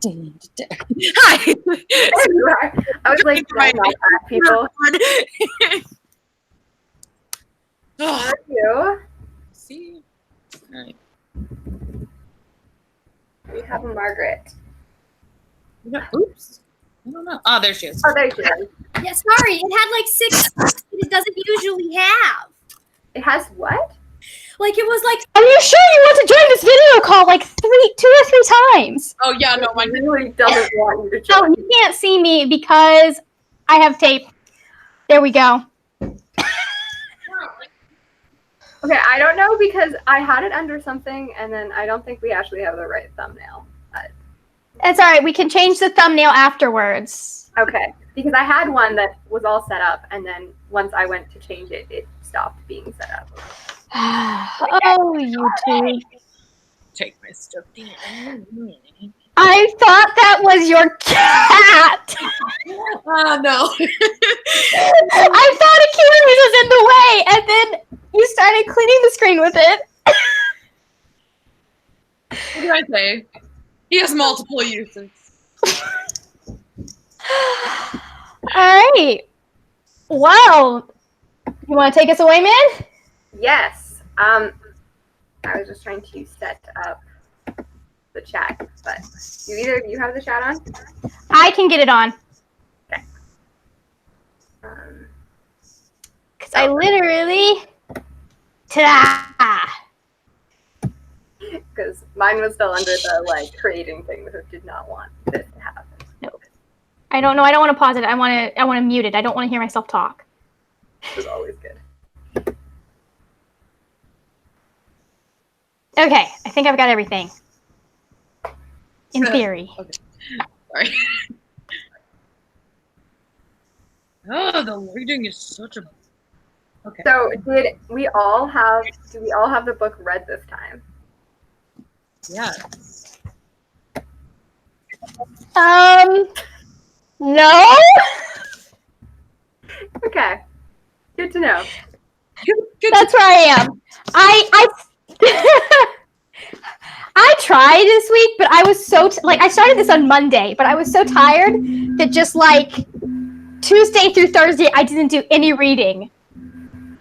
Hi. I was like, my people. How are you? See? All right. We have a Margaret. Oops. I don't know. Oh, there she is. Oh, there she is. Yeah, sorry. It had like 6 that it doesn't usually have. It has what? Like, it was like... Are you sure you want to join this video call like 2 or 3 times? Oh, yeah, no, mine really doesn't want you to join. Oh, you can't see me because I have tape. There we go. Okay, I don't know because I had it under something, and then I don't think we actually have the right thumbnail. It's all right. We can change the thumbnail afterwards. Okay, because I had one that was all set up, and then once I went to change it, it stopped being set up. Oh, YouTube. Take my stuff down. I thought that was your cat. No. I thought Achilles was in the way, and then you started cleaning the screen with it. What do I say? He has multiple uses. All right. Well, you want to take us away, man? Yes. I was just trying to set up the chat, but do either of you have the chat on? I can get it on. Okay. Because I literally... Ta-da! Because mine was still under the, like, creating thing that did not want this to happen. Nope. I don't know. I don't want to pause it. I want to mute it. I don't want to hear myself talk. Which is always good. Okay. I think I've got everything. In theory. Okay. Sorry. Oh, the lighting is such a... Okay. So, do we all have the book read this time? Yes. No? Okay. Good to know. Good That's where I am. I tried this week, but I was so I started this on Monday, but I was so tired that just like Tuesday through Thursday I didn't do any reading.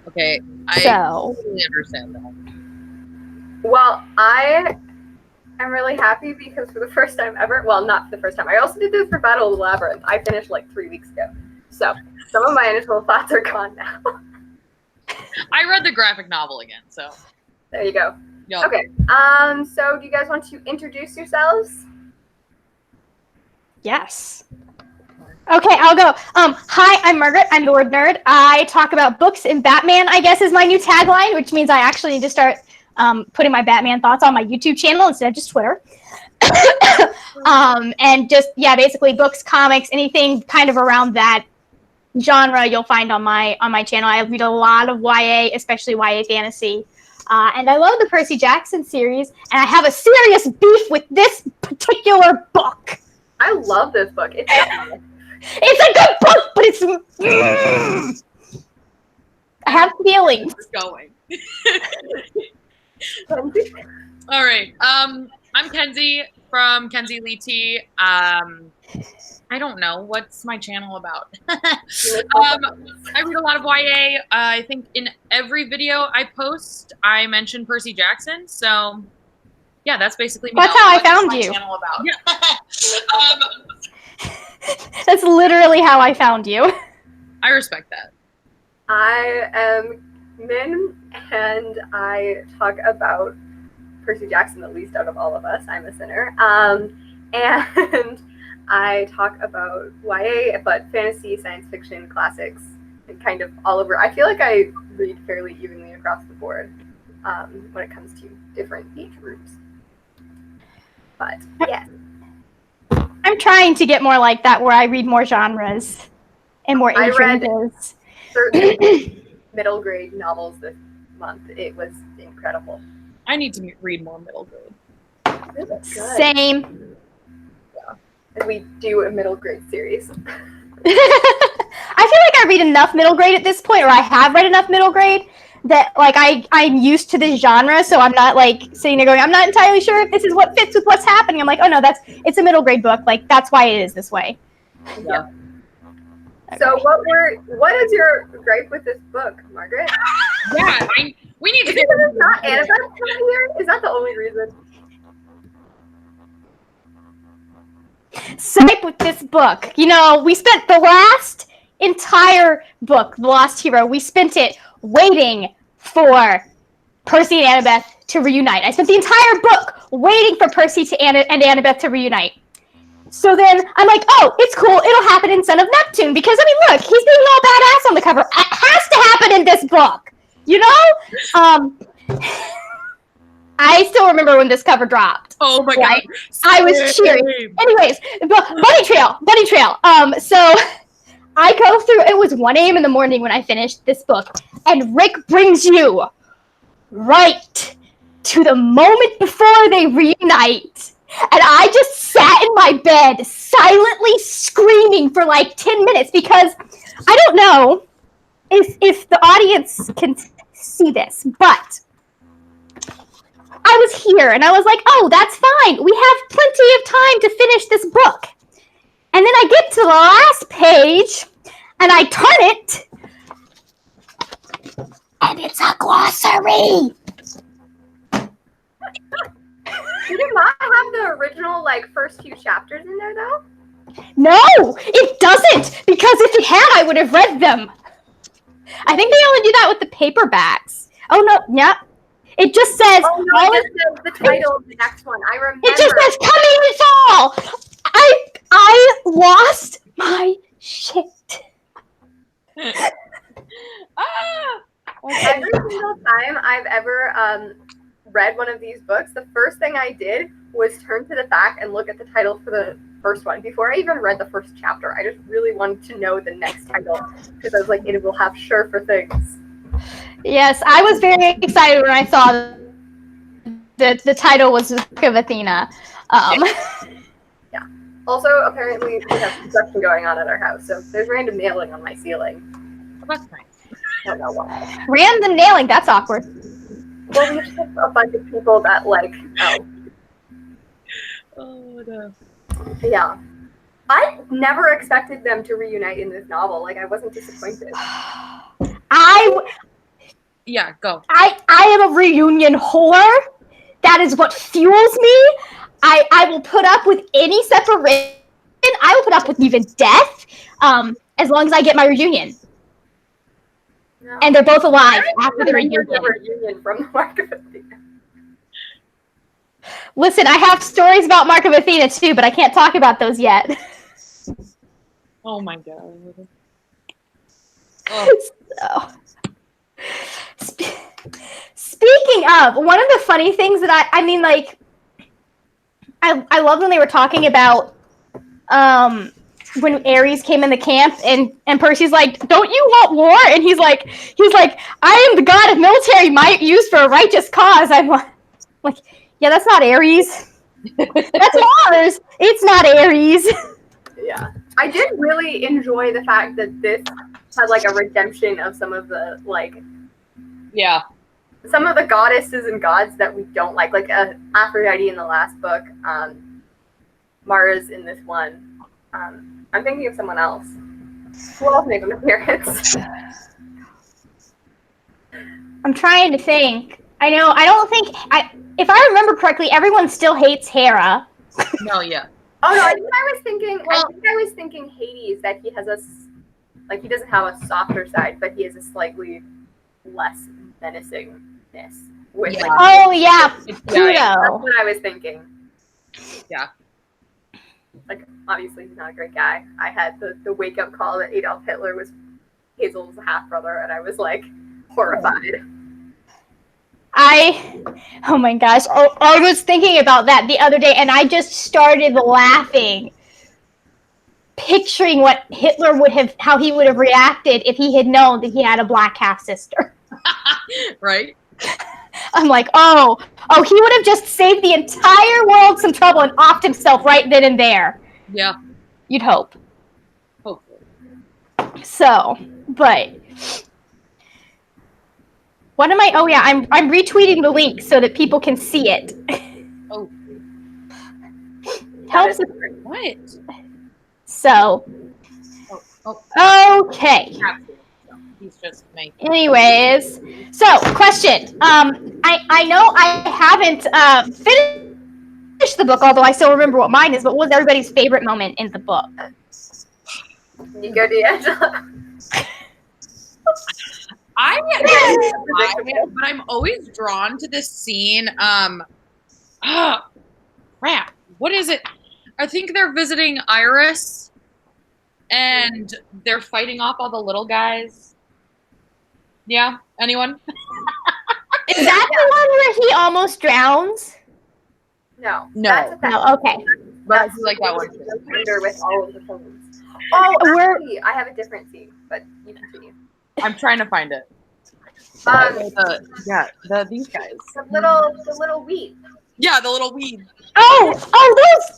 Okay, I totally understand that. Well, I am really happy because for the first time ever, well, not for the first time, I also did this for Battle of the Labyrinth. I finished like 3 weeks ago. So some of my initial thoughts are gone now. I read the graphic novel again, so. There you go. Yep. Okay, so do you guys want to introduce yourselves? Yes. Okay, I'll go. Hi, I'm Margaret. I'm the Word Nerd. I talk about books and Batman, I guess, is my new tagline, which means I actually need to start putting my Batman thoughts on my YouTube channel instead of just Twitter. And just, yeah, basically books, comics, anything kind of around that genre you'll find on my channel. I read a lot of YA, especially YA fantasy. And I love the Percy Jackson series, and I have a serious beef with this particular book. I love this book. It's a good book, but it's... I have feelings. Going. All right. I'm Kenzie from Kenzie Lee T. I don't know. What's my channel about? I read a lot of YA. I think in every video I post, I mention Percy Jackson. So, yeah, that's basically me. That's how I found you. Channel about. That's literally how I found you. I respect that. I am Min, and I talk about Percy Jackson the least out of all of us. I'm a sinner. And I talk about YA, but fantasy, science fiction, classics, and kind of all over. I feel like I read fairly evenly across the board when it comes to different age groups. But, yeah. I'm trying to get more like that, where I read more genres and more age ranges. Certain middle grade novels this month. It was incredible. I need to read more middle grade. Really? Same. And we do a middle grade series. I feel like I read enough middle grade at this point, or I have read enough middle grade, that like I'm used to this genre, so I'm not like sitting there going, I'm not entirely sure if this is what fits with what's happening. I'm like, oh no, it's a middle grade book. Like that's why it is this way. Yeah. So what is your gripe with this book, Margaret? Yeah, we need to Is get it that it's not Annabeth here? Is that the only reason? Snipe with this book. You know, we spent the last entire book, The Lost Hero, we spent it waiting for Percy and Annabeth to reunite. I spent the entire book waiting for Percy and Annabeth to reunite. So then I'm like, oh, it's cool. It'll happen in Son of Neptune because, I mean, look, he's being all badass on the cover. It has to happen in this book, you know? I still remember when this cover dropped. Oh my god. I was cheering. Anyways, Bunny Trail. So I go through, it was 1 a.m. in the morning when I finished this book, and Rick brings you right to the moment before they reunite. And I just sat in my bed silently screaming for like 10 minutes because I don't know if the audience can see this, but I was here and I was like, oh, that's fine. We have plenty of time to finish this book. And then I get to the last page and I turn it and it's a glossary. Did it not have the original like first few chapters in there though? No, it doesn't, because if it had, I would have read them. I think they only do that with the paperbacks. Oh no, yeah. It just says. Oh no, it says the title of the next one. I remember. It just says coming in fall. I lost my shit. Every single time I've ever read one of these books, the first thing I did was turn to the back and look at the title for the first one before I even read the first chapter. I just really wanted to know the next title because I was like, it will have sure for things. Yes, I was very excited when I saw that the title was The Book of Athena. Yeah. Also, apparently, we have construction going on at our house, so there's random nailing on my ceiling. That's nice. I don't know why. Random nailing, that's awkward. Well, we just have a bunch of people that like. Oh no. Yeah. I never expected them to reunite in this novel. Like, I wasn't disappointed. Yeah, go. I am a reunion whore. That is what fuels me. I will put up with any separation. I will put up with even death, as long as I get my reunion. No. And they're both alive after the reunion. From the Mark of Athena. Listen, I have stories about Mark of Athena too, but I can't talk about those yet. Oh my god. Oh. So, speaking of, one of the funny things that I mean, like, I love when they were talking about when Ares came in the camp and Percy's like, don't you want war? And he's like, I am the god of military might used for a righteous cause. I'm like, yeah, that's not Ares. That's Mars. It's not Ares. Yeah. I did really enjoy the fact that this had like a redemption of some of the like some of the goddesses and gods that we don't like Aphrodite in the last book, Mars in this one. I'm thinking of someone else. Who else made an appearance? I'm trying to think. I don't think if I remember correctly, everyone still hates Hera. No, yeah. Oh no, I think I was thinking Hades, that he has he doesn't have a softer side, but he has a slightly less menacingness. With, Yeah. Oh yeah, Pluto. That's what I was thinking. Yeah. Like, obviously he's not a great guy. I had the wake up call that Adolf Hitler was Hazel's half brother, and I was like horrified. Oh my gosh, I was thinking about that the other day, and I just started laughing, picturing what Hitler how he would have reacted if he had known that he had a black half sister. Right? I'm like, oh, he would have just saved the entire world some trouble and offed himself right then and there. Yeah. You'd hope. Hopefully. So, but What am I? Oh yeah, I'm retweeting the link so that people can see it. Oh, Helps. what? So. Oh. Okay. He's just making. Anyways, so question. I know I haven't finished the book, although I still remember what mine is. But what was everybody's favorite moment in the book? You go, D'Angelo. But I'm always drawn to this scene. Crap. What is it? I think they're visiting Iris, and they're fighting off all the little guys. Yeah. Anyone? Is that the one where he almost drowns? No. No. No. Okay. But I do like that one too. Under with all of the phones. Oh, actually, I have a different scene, but you continue. I'm trying to find it. These guys. The little weed. Yeah, the little weed. Those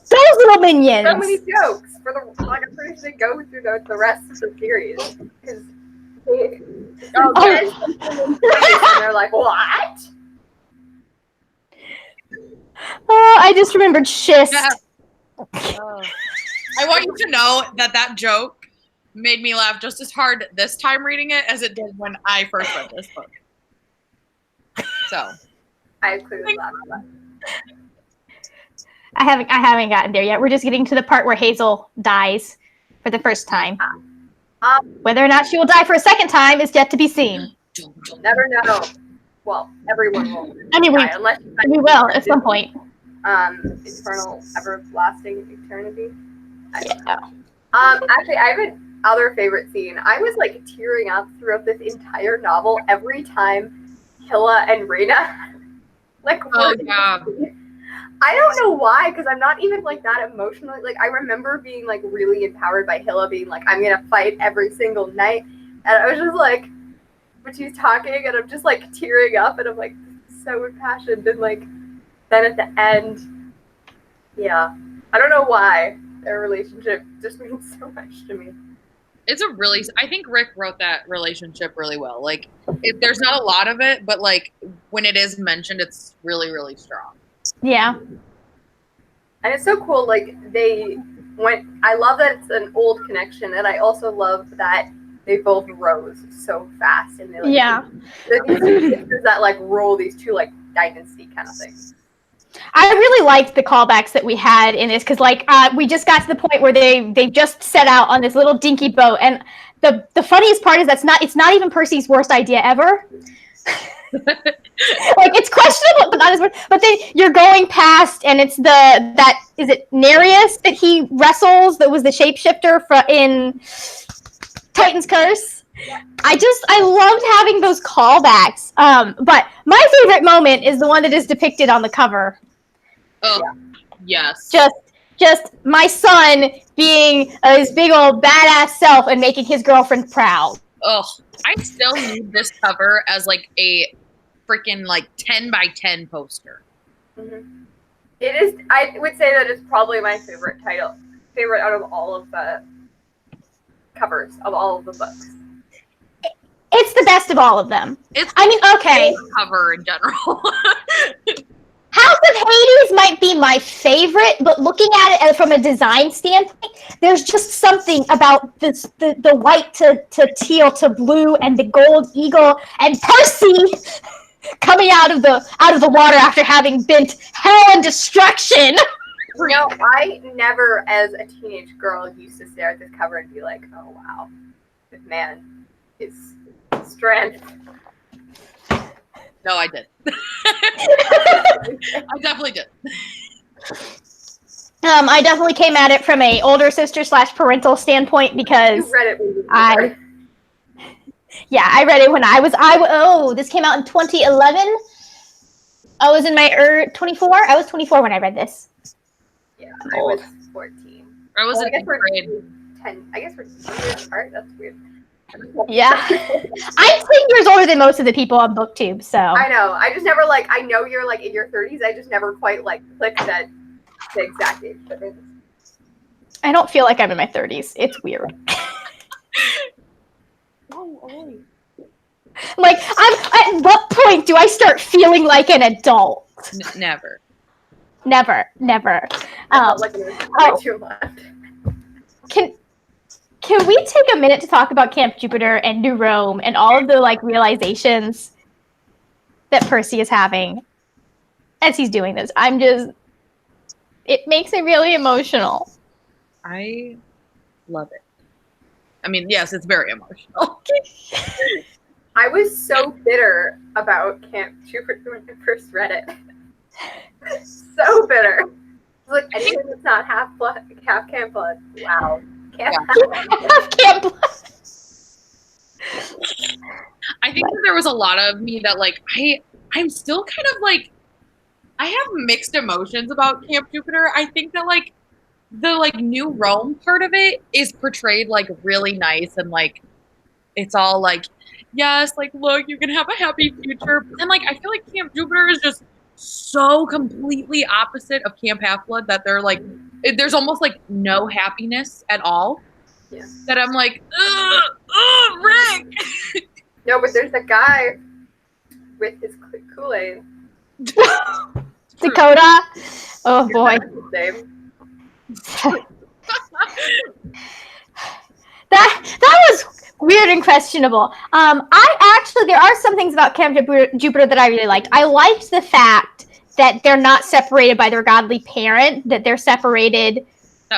little minions. So many jokes for the like. I'm pretty sure they go through the rest of the series because and they're like, what? Oh, I just remembered schist. Yeah. I want you to know that joke made me laugh just as hard this time reading it as it did when I first read this book. So I clearly laughed a lot. I haven't gotten there yet. We're just getting to the part where Hazel dies for the first time. Whether or not she will die for a second time is yet to be seen. Never know. Well, everyone will. I mean, we will at some point. Eternal, everlasting eternity. I don't know. Actually, I have another favorite scene. I was like tearing up throughout this entire novel every time Hilla and Reyna like. Oh yeah. I don't know why, because I'm not even like that emotionally. Like I remember being like really empowered by Hilla being like, I'm gonna fight every single night, and I was just like, when she's talking, and I'm just like tearing up, and I'm like so impassioned, and like then at the end, yeah, I don't know why their relationship just means so much to me. I think Rick wrote that relationship really well. Like, there's not a lot of it, but like when it is mentioned, it's really, really strong. Yeah. And it's so cool, like, I love that it's an old connection, and I also love that they both rose so fast. And they, like, yeah. These sisters that, like, roll these two, like, dynasty kind of things. I really liked the callbacks that we had in this, because, like, we just got to the point where they just set out on this little dinky boat, and the funniest part is it's not even Percy's worst idea ever. Like, it's questionable, but not as much. But then you're going past, and it's is it Nereus that he wrestles? That was the shapeshifter in Titan's Curse. I loved having those callbacks. But my favorite moment is the one that is depicted on the cover. Oh, yes. Just my son being his big old badass self and making his girlfriend proud. Oh, I still need this cover as like a freaking like 10 by 10 poster. Mm-hmm. It is. I would say that it's probably my favorite out of all of the covers of all of the books. It's the best of all of them. Okay. Cover in general. House of Hades might be my favorite, but looking at it from a design standpoint, there's just something about this the white to teal to blue and the gold eagle and Percy coming out of the water after having bent hell and destruction. You know, I never, as a teenage girl, used to stare at this cover and be like, "Oh wow, this man is strength." No, I did. I definitely did. I definitely came at it from a older sister / parental standpoint because you read it when you were I read it when this came out in 2011. I was in my 24. I was 24 when I read this. Yeah, I was 14. I was in 10th grade. 10. I guess we're 2 years apart. That's weird. Yeah. I'm 10 years older than most of the people on BookTube, so. I know. I just never, like, I know you're, like, in your 30s. I just never quite, like, clicked that the exact age difference. I don't feel like I'm in my 30s. It's weird. Like, at what point do I start feeling like an adult? Never. Never. I felt like it was way too much. Can we take a minute to talk about Camp Jupiter and New Rome and all of the like realizations that Percy is having as he's doing this? It makes me really emotional. I love it. I mean, yes, it's very emotional. I was so bitter about Camp Jupiter when I first read it. So bitter. Like, anything that's not half Camp Blood. Wow. Camp I think that there was a lot of me that like I'm still kind of like I have mixed emotions about Camp Jupiter. I think that like the like New Rome part of it is portrayed like really nice and like it's all like yes, like look, you can have a happy future. And like I feel like Camp Jupiter is just so completely opposite of Camp Half-Blood that they're like there's almost like no happiness at all. Yeah. That I'm like, Rick. No, but there's a guy with his Kool-Aid. Dakota. Oh boy. That was weird and questionable. There are some things about Camp Jupiter that I really liked. I liked the fact that they're not separated by their godly parent, that they're separated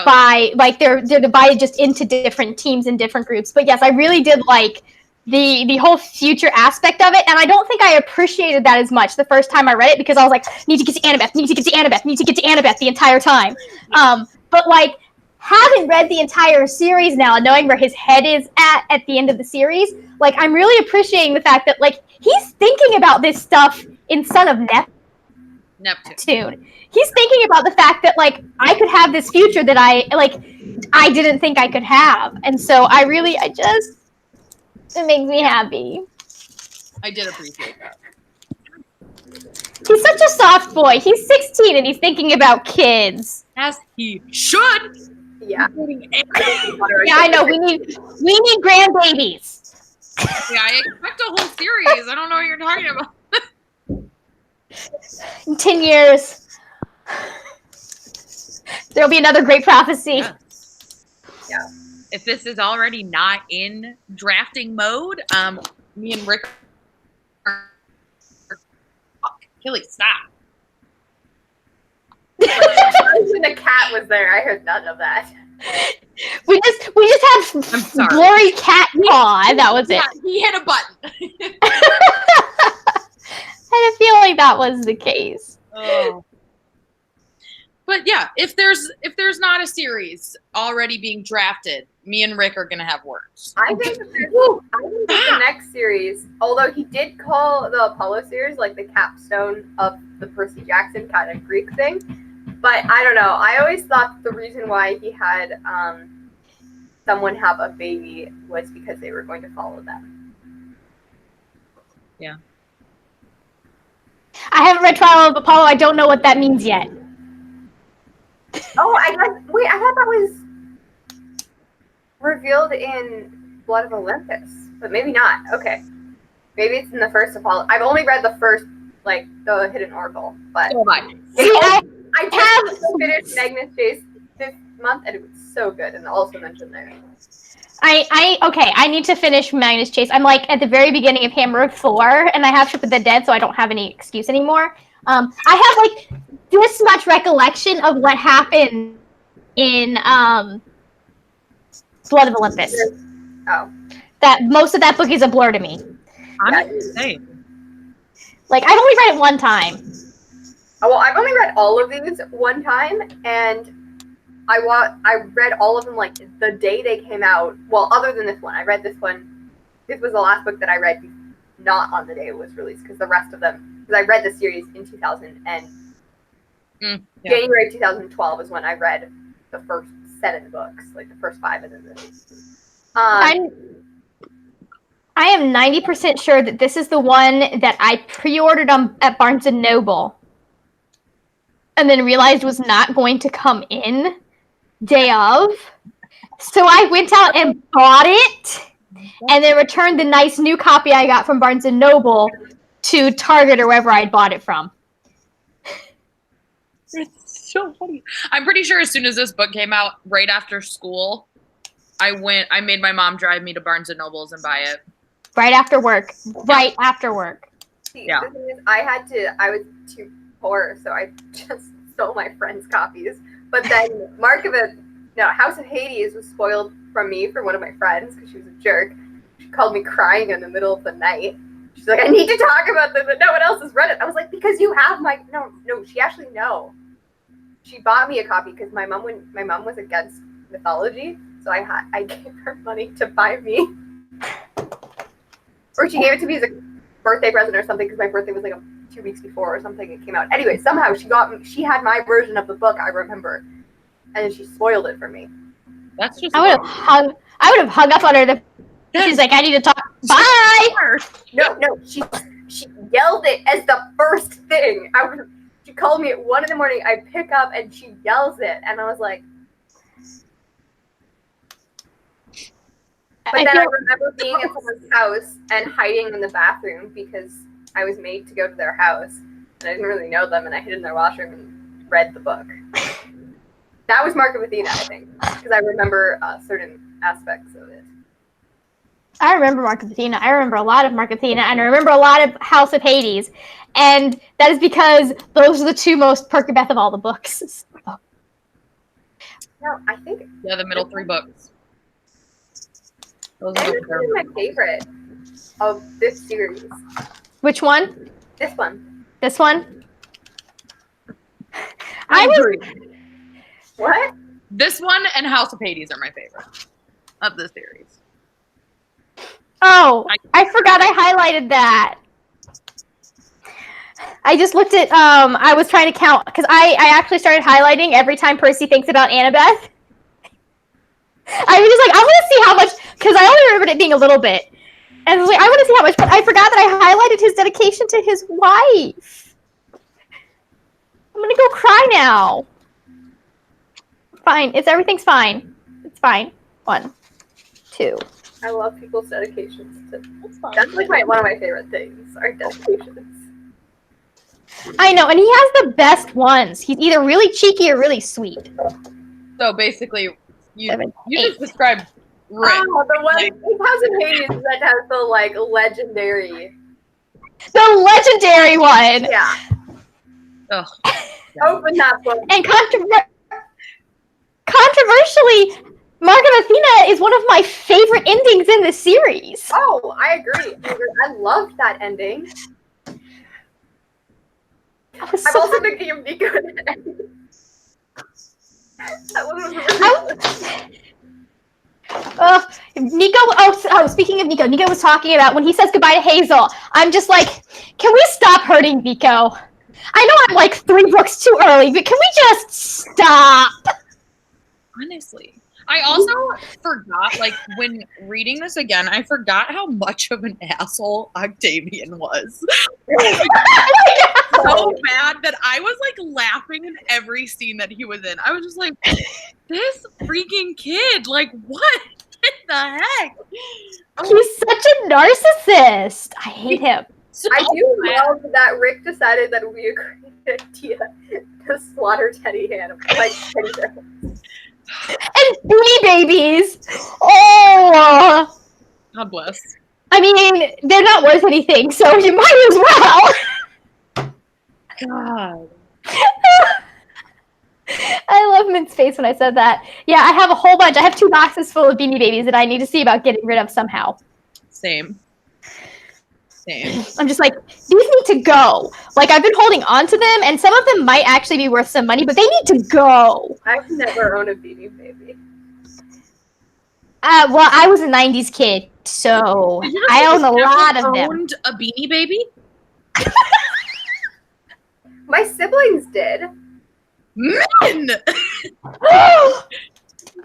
by, like, they're divided just into different teams and different groups. But yes, I really did like the whole future aspect of it, and I don't think I appreciated that as much the first time I read it because I was like, need to get to Annabeth the entire time. But like, having read the entire series now and knowing where his head is at the end of the series, like, I'm really appreciating the fact that, like, he's thinking about this stuff in Son of Neptune. He's thinking about the fact that, like, I could have this future that I didn't think I could have. And so it makes me happy. I did appreciate that. He's such a soft boy. He's 16 and he's thinking about kids. As he should. Yeah. Yeah, I know. We need grandbabies. Yeah, I expect a whole series. I don't know what you're talking about. In 10 years, there'll be another great prophecy. Yeah. If this is already not in drafting mode, me and Rick are... Kelly, stop. When the cat was there, I heard none of that. We just had blurry cat paw. That was it. He hit a button. I had a feeling that was the case. Oh. But yeah, if there's not a series already being drafted, me and Rick are gonna have words. I think the next series, although he did call the Apollo series like the capstone of the Percy Jackson kind of Greek thing, but I don't know. I always thought the reason why he had someone have a baby was because they were going to follow them. Yeah. I haven't read Trial of Apollo. I don't know what that means yet. Oh, I thought that was revealed in Blood of Olympus, but maybe not. Okay. Maybe it's in the first Apollo. I've only read the first, like, the Hidden Oracle, but I just finished Magnus Chase this month, and it was so good, and also mentioned there. I need to finish Magnus Chase. I'm, like, at the very beginning of Hammer of Thor, and I have Ship of the Dead, so I don't have any excuse anymore. I have, like, this much recollection of what happened in Blood of Olympus. Oh. That most of that book is a blur to me. I'm insane. Like, I've only read it one time. Oh, well, I've only read all of these one time, and I read all of them, like, the day they came out. Well, other than this one. I read this one. This was the last book that I read not on the day it was released, because the rest of them, because I read the series in 2000, and January 2012 is when I read the first 7 books, like the first 5 and then the I am 90% sure that this is the one that I pre-ordered at Barnes & Noble and then realized was not going to come in day of. So I went out and bought it and then returned the nice new copy I got from Barnes & Noble to Target or wherever I bought it from. It's so funny. I'm pretty sure as soon as this book came out, right after school, I made my mom drive me to Barnes & Noble's and buy it. Right after work. Right after work. Yeah. The thing is, I was too poor, so I just stole my friend's copies. But then House of Hades was spoiled from me for one of my friends because she was a jerk. She called me crying in the middle of the night. She's like, I need to talk about this, but no one else has read it. I was like, because you have no, she actually She bought me a copy because my mom was against mythology, so I gave her money to buy me. Or she gave it to me as a birthday present or something because my birthday was like 2 weeks before or something it came out. Anyway, somehow she had my version of the book, I remember. And then she spoiled it for me. That's just I would have hung up on her. She's like, I need to talk. Bye! No, she yelled it as the first thing. She called me at 1 a.m. I pick up and she yells it. And I was like, but then I remember being at someone's house and hiding in the bathroom because I was made to go to their house. And I didn't really know them. And I hid in their washroom and read the book. That was Mark of Athena, I think. Because I remember certain aspects of it. I remember Mark of Athena. I remember a lot of Mark of Athena. And I remember a lot of House of Hades. And that is because those are the two most Perkabeth of all the books. No, I think... Yeah, the middle 3 books. Those This are is my favorite of this series. Which one? This one. This one? I agree. What? This one and House of Hades are my favorite of the series. Oh, I forgot I highlighted that. I just looked at, I was trying to count, because I actually started highlighting every time Percy thinks about Annabeth. I was just like, I want to see how much, because I only remembered it being a little bit. And I was like, I want to see how much, but I forgot that I highlighted his dedication to his wife. I'm going to go cry now. Fine. Everything's fine. It's fine. 1, 2. I love people's dedications to... That's like one of my favorite things, are dedications. I know, and he has the best ones. He's either really cheeky or really sweet. So basically, you 7, just described Rick. Oh, the one House of Hades that has the like legendary. The legendary one. Yeah. Ugh. Open that book. And controversially, Mark of Athena is one of my favorite endings in the series. Oh, I agree. I loved that ending. I'm also thinking of Nico. That one was really Nico, speaking of Nico was talking about when he says goodbye to Hazel, I'm just like, can we stop hurting Nico? I know I'm like 3 books too early, but can we just stop? Honestly. I also forgot, like, when reading this again, I forgot how much of an asshole Octavian was. So bad that I was, like, laughing in every scene that he was in. I was just like, this freaking kid, like, what in the heck? He's such a narcissist. I hate him. So I do love that Rick decided that we agreed to slaughter Teddy Hannah, like Teddy Bear. And Beanie Babies. Oh. God bless. I mean, they're not worth anything, so you might as well. God. I love Mint's face when I said that. Yeah, I have a whole bunch. I have 2 boxes full of Beanie Babies that I need to see about getting rid of somehow. Same. I'm just like, these need to go. Like, I've been holding on to them, and some of them might actually be worth some money, but they need to go. I've never owned a Beanie Baby. Well, I was a 90s kid, so I own a lot of them. Owned a Beanie Baby? My siblings did. Men!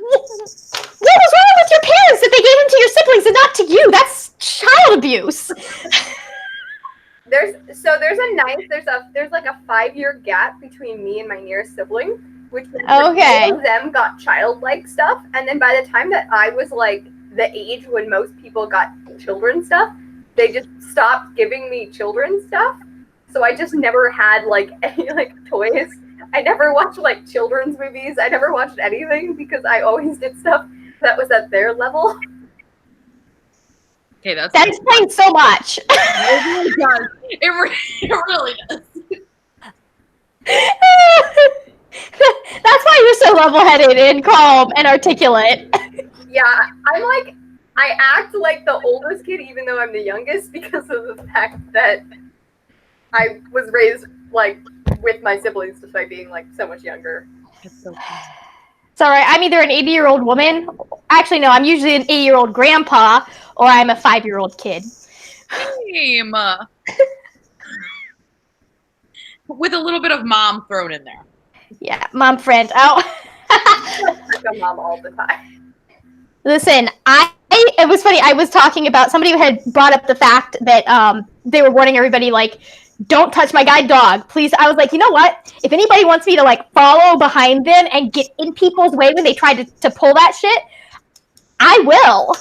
What was wrong with your parents that they gave them to your siblings and not to you? That's child abuse. There's like a 5-year gap between me and my nearest sibling, which Okay. all of them got childlike stuff, and then by the time that I was like the age when most people got children's stuff, they just stopped giving me children's stuff. So I just never had like any like toys. I never watched like children's movies. I never watched anything because I always did stuff that was at their level. Okay, that explains so much. It really does. It really does. That's why you're so level-headed and calm and articulate. Yeah, I act like the oldest kid even though I'm the youngest because of the fact that I was raised like with my siblings despite being like so much younger. It's so funny. It's all right. I'm either an 80-year-old woman. Actually, no, I'm usually an 80-year-old grandpa, or I'm a 5-year-old kid. Same. With a little bit of mom thrown in there. Yeah, mom friend. Oh. Like a mom all the time. Listen, it was funny. I was talking about somebody had brought up the fact that they were warning everybody like, don't touch my guide dog, please. I was like, you know what? If anybody wants me to like follow behind them and get in people's way when they try to pull that shit, I will.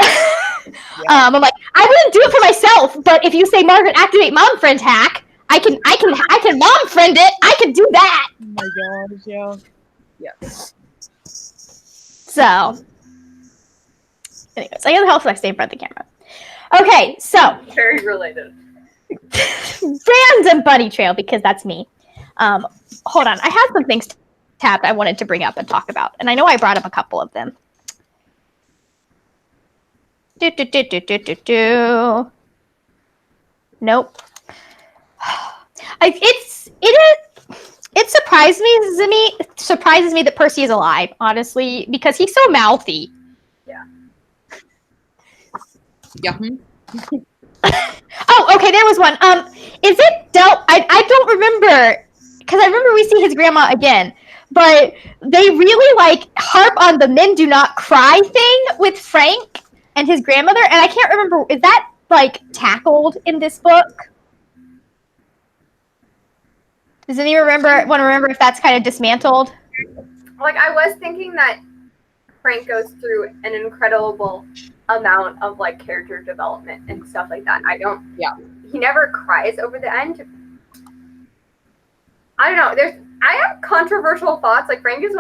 Yeah. I'm like, I wouldn't do it for myself, but if you say, Margaret, activate mom friend hack, I can mom friend it. I can do that. Oh my gosh, yeah. Yeah. So, anyways, I gotta help I stay in front of the camera. Okay, so Very related. random bunny trail because that's me. Hold on, I had some things tabbed I wanted to bring up and talk about, and I know I brought up a couple of them. Nope. It surprises me that Percy is alive, honestly, because he's so mouthy. Yeah. Yeah. Oh, okay, there was one. Is it I don't remember, because I remember we see his grandma again, but they really like harp on the men do not cry thing with Frank and his grandmother, and I can't remember, is that like tackled in this book? Does anyone want to remember if that's kind of dismantled? Like, I was thinking that Frank goes through an incredible amount of like character development and stuff like that. He never cries over the end. I don't know. I have controversial thoughts. Like, Frank is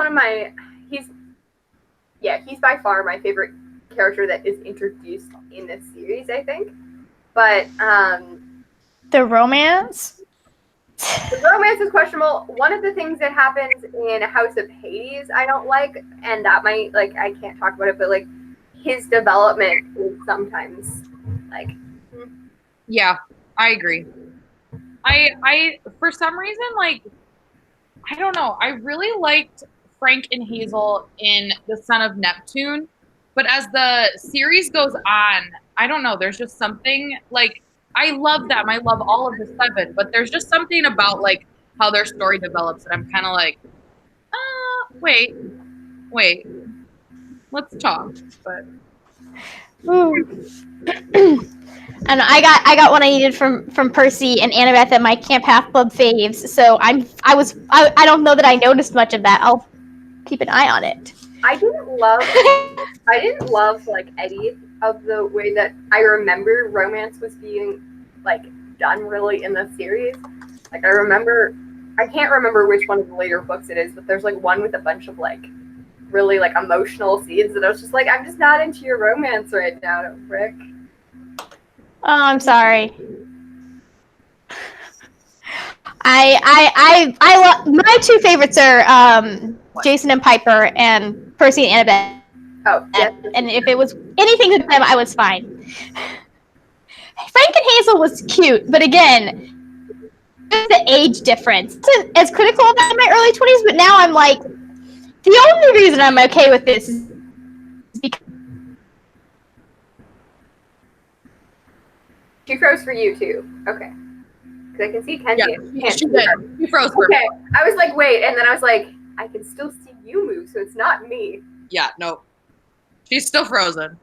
he's by far my favorite character that is introduced in this series, I think. But the romance? The romance is questionable. One of the things that happens in House of Hades I don't like, and that might, like, I can't talk about it, but like his development is sometimes like Yeah, I agree. I for some reason, like, I don't know, I really liked Frank and Hazel in The Son of Neptune, but as the series goes on, I don't know, there's just something, like, I love them. I love all of the 7, but there's just something about like how their story develops that I'm kind of like, wait, let's talk. But and I got what I needed from Percy and Annabeth at my Camp Half Club faves. So I don't know that I noticed much of that. I'll keep an eye on it. I didn't love like Eddie of the way that I remember romance was being like done really in the series. Like, I can't remember which one of the later books it is, but there's like one with a bunch of like really like emotional scenes that I was just like, I'm just not into your romance right now, Rick. Oh, I'm sorry. I love, my 2 favorites are Jason and Piper and Percy and Annabeth. Oh, yes. And if it was anything with them, I was fine. Frank and Hazel was cute, but again, the age difference. It's as critical of that in my early 20s, but now I'm like, the only reason I'm okay with this is because She froze for you too. Okay. Because I can see Kenzie. Yeah, she did. She froze for Okay. me. I was like, wait, and then I was like, I can still see you move, so it's not me. Yeah, no. She's still frozen.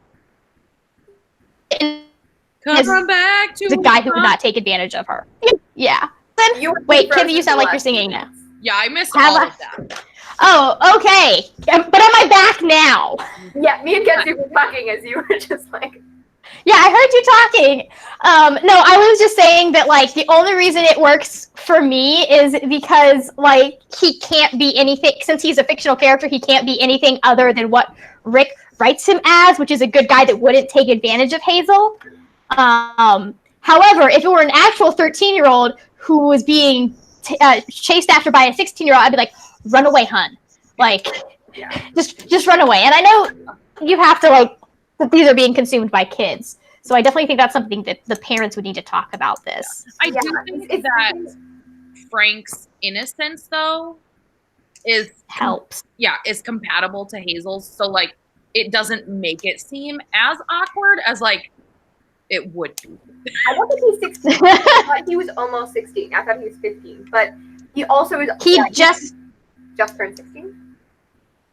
Come back to the guy who would not take advantage of her. Yeah. Then, wait, Kenzie, you sound like you're singing now. Yeah, I missed all of that. Oh, okay. But am I back now? Yeah, me and Kenzie were talking as you were just like. Yeah, I heard you talking. No, I was just saying that, like, the only reason it works for me is because, like, he can't be anything, since he's a fictional character, he can't be anything other than what Rick writes him as, which is a good guy that wouldn't take advantage of Hazel. However, if it were an actual 13-year-old who was being chased after by a 16-year-old, I'd be like, run away, hun. Like, just run away. And I know you have to, like, that these are being consumed by kids. So I definitely think that's something that the parents would need to talk about this. I do think that Frank's innocence, though, helps. Is compatible to Hazel's. So, like, it doesn't make it seem as awkward as, like, it would be. I don't think he's 16. I thought he was almost 16. I thought he was 15. But he also is... He just turned 16?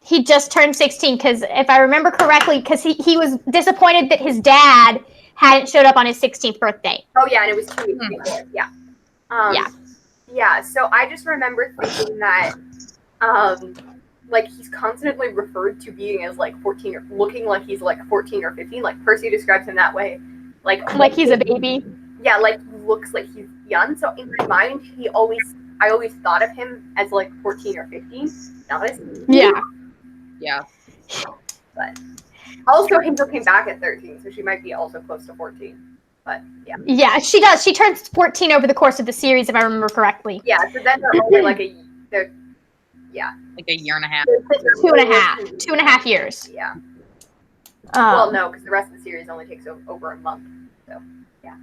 He just turned 16 because, if I remember correctly, because he was disappointed that his dad hadn't showed up on his 16th birthday. Oh, yeah, and it was 2 weeks before. Yeah. Yeah, so I just remember thinking that, like, he's constantly referred to being as, like, 14 or looking like he's, like, 14 or 15. Like, Percy describes him that way. Like he's a baby. Yeah, like, he looks like he's young. So in my mind, I always thought of him as, like, 14 or 15. Not as... Yeah. But also, Hazel came back at 13, so she might be also close to 14. But, yeah. Yeah, she does. She turns 14 over the course of the series, if I remember correctly. Yeah, so then they're only like a year and a half. 2.5 years. Yeah. Well, no, because the rest of the series only takes over a month. So, yeah.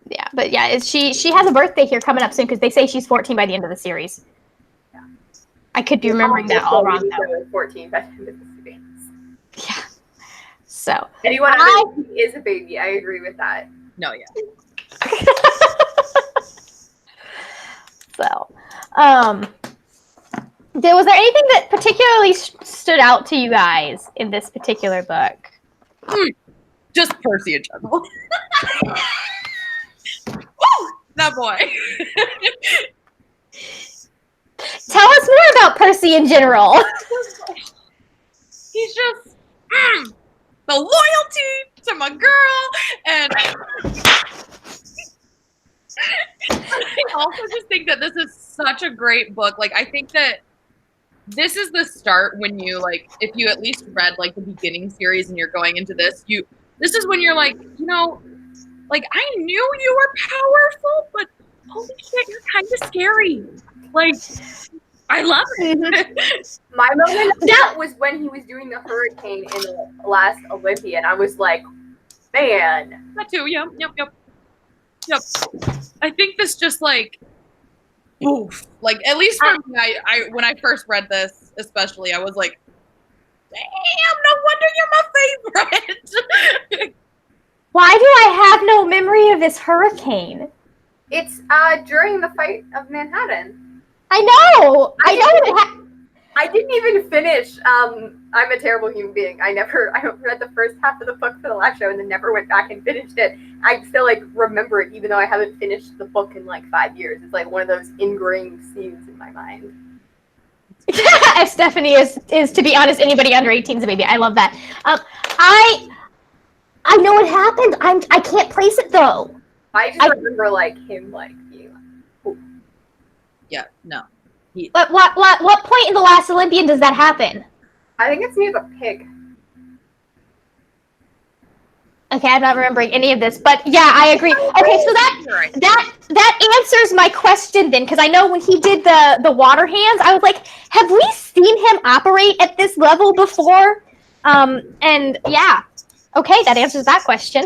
Yeah, but yeah, she has a birthday here coming up soon because they say she's 14 by the end of the series. Yeah. I could be remembering that all wrong, though. 14 by the end of the series. Yeah. So. Anyone is a baby. I agree with that. No, yeah. So, was there anything that particularly stood out to you guys in this particular book? Just Percy in general. Woo! That boy. Tell us more about Percy in general. He's just the loyalty to my girl, and I also just think that this is such a great book. Like, I think that this is the start when you, like, if you at least read, like, the beginning series and you're going into this, this is when you're like, you know, like, I knew you were powerful, but holy shit, you're kind of scary. Like, I love it. My moment of that was when he was doing the hurricane in the last Olympian. I was like, man. That too, yep. I think this just, like, oof. Like, at least for me, I when I first read this, especially, I was like, damn, no wonder you're my favorite. Why do I have no memory of this hurricane? It's during the fight of Manhattan. I know. I didn't even finish. I'm a terrible human being. I read the first half of the book for the last show and then never went back and finished it. I still, like, remember it even though I haven't finished the book in, like, 5 years. It's like one of those ingrained scenes in my mind. Stephanie is, to be honest, anybody under 18 is a baby. I love that. I know what happened. I can't place it though. I just remember, like, him, like, being like, ooh. Yeah, no. But what point in the last Olympian does that happen? I think it's near the pig. Okay, I'm not remembering any of this, but yeah, I agree. Okay, so that answers my question then, because I know when he did the water hands, I was like, have we seen him operate at this level before? And yeah, okay, that answers that question.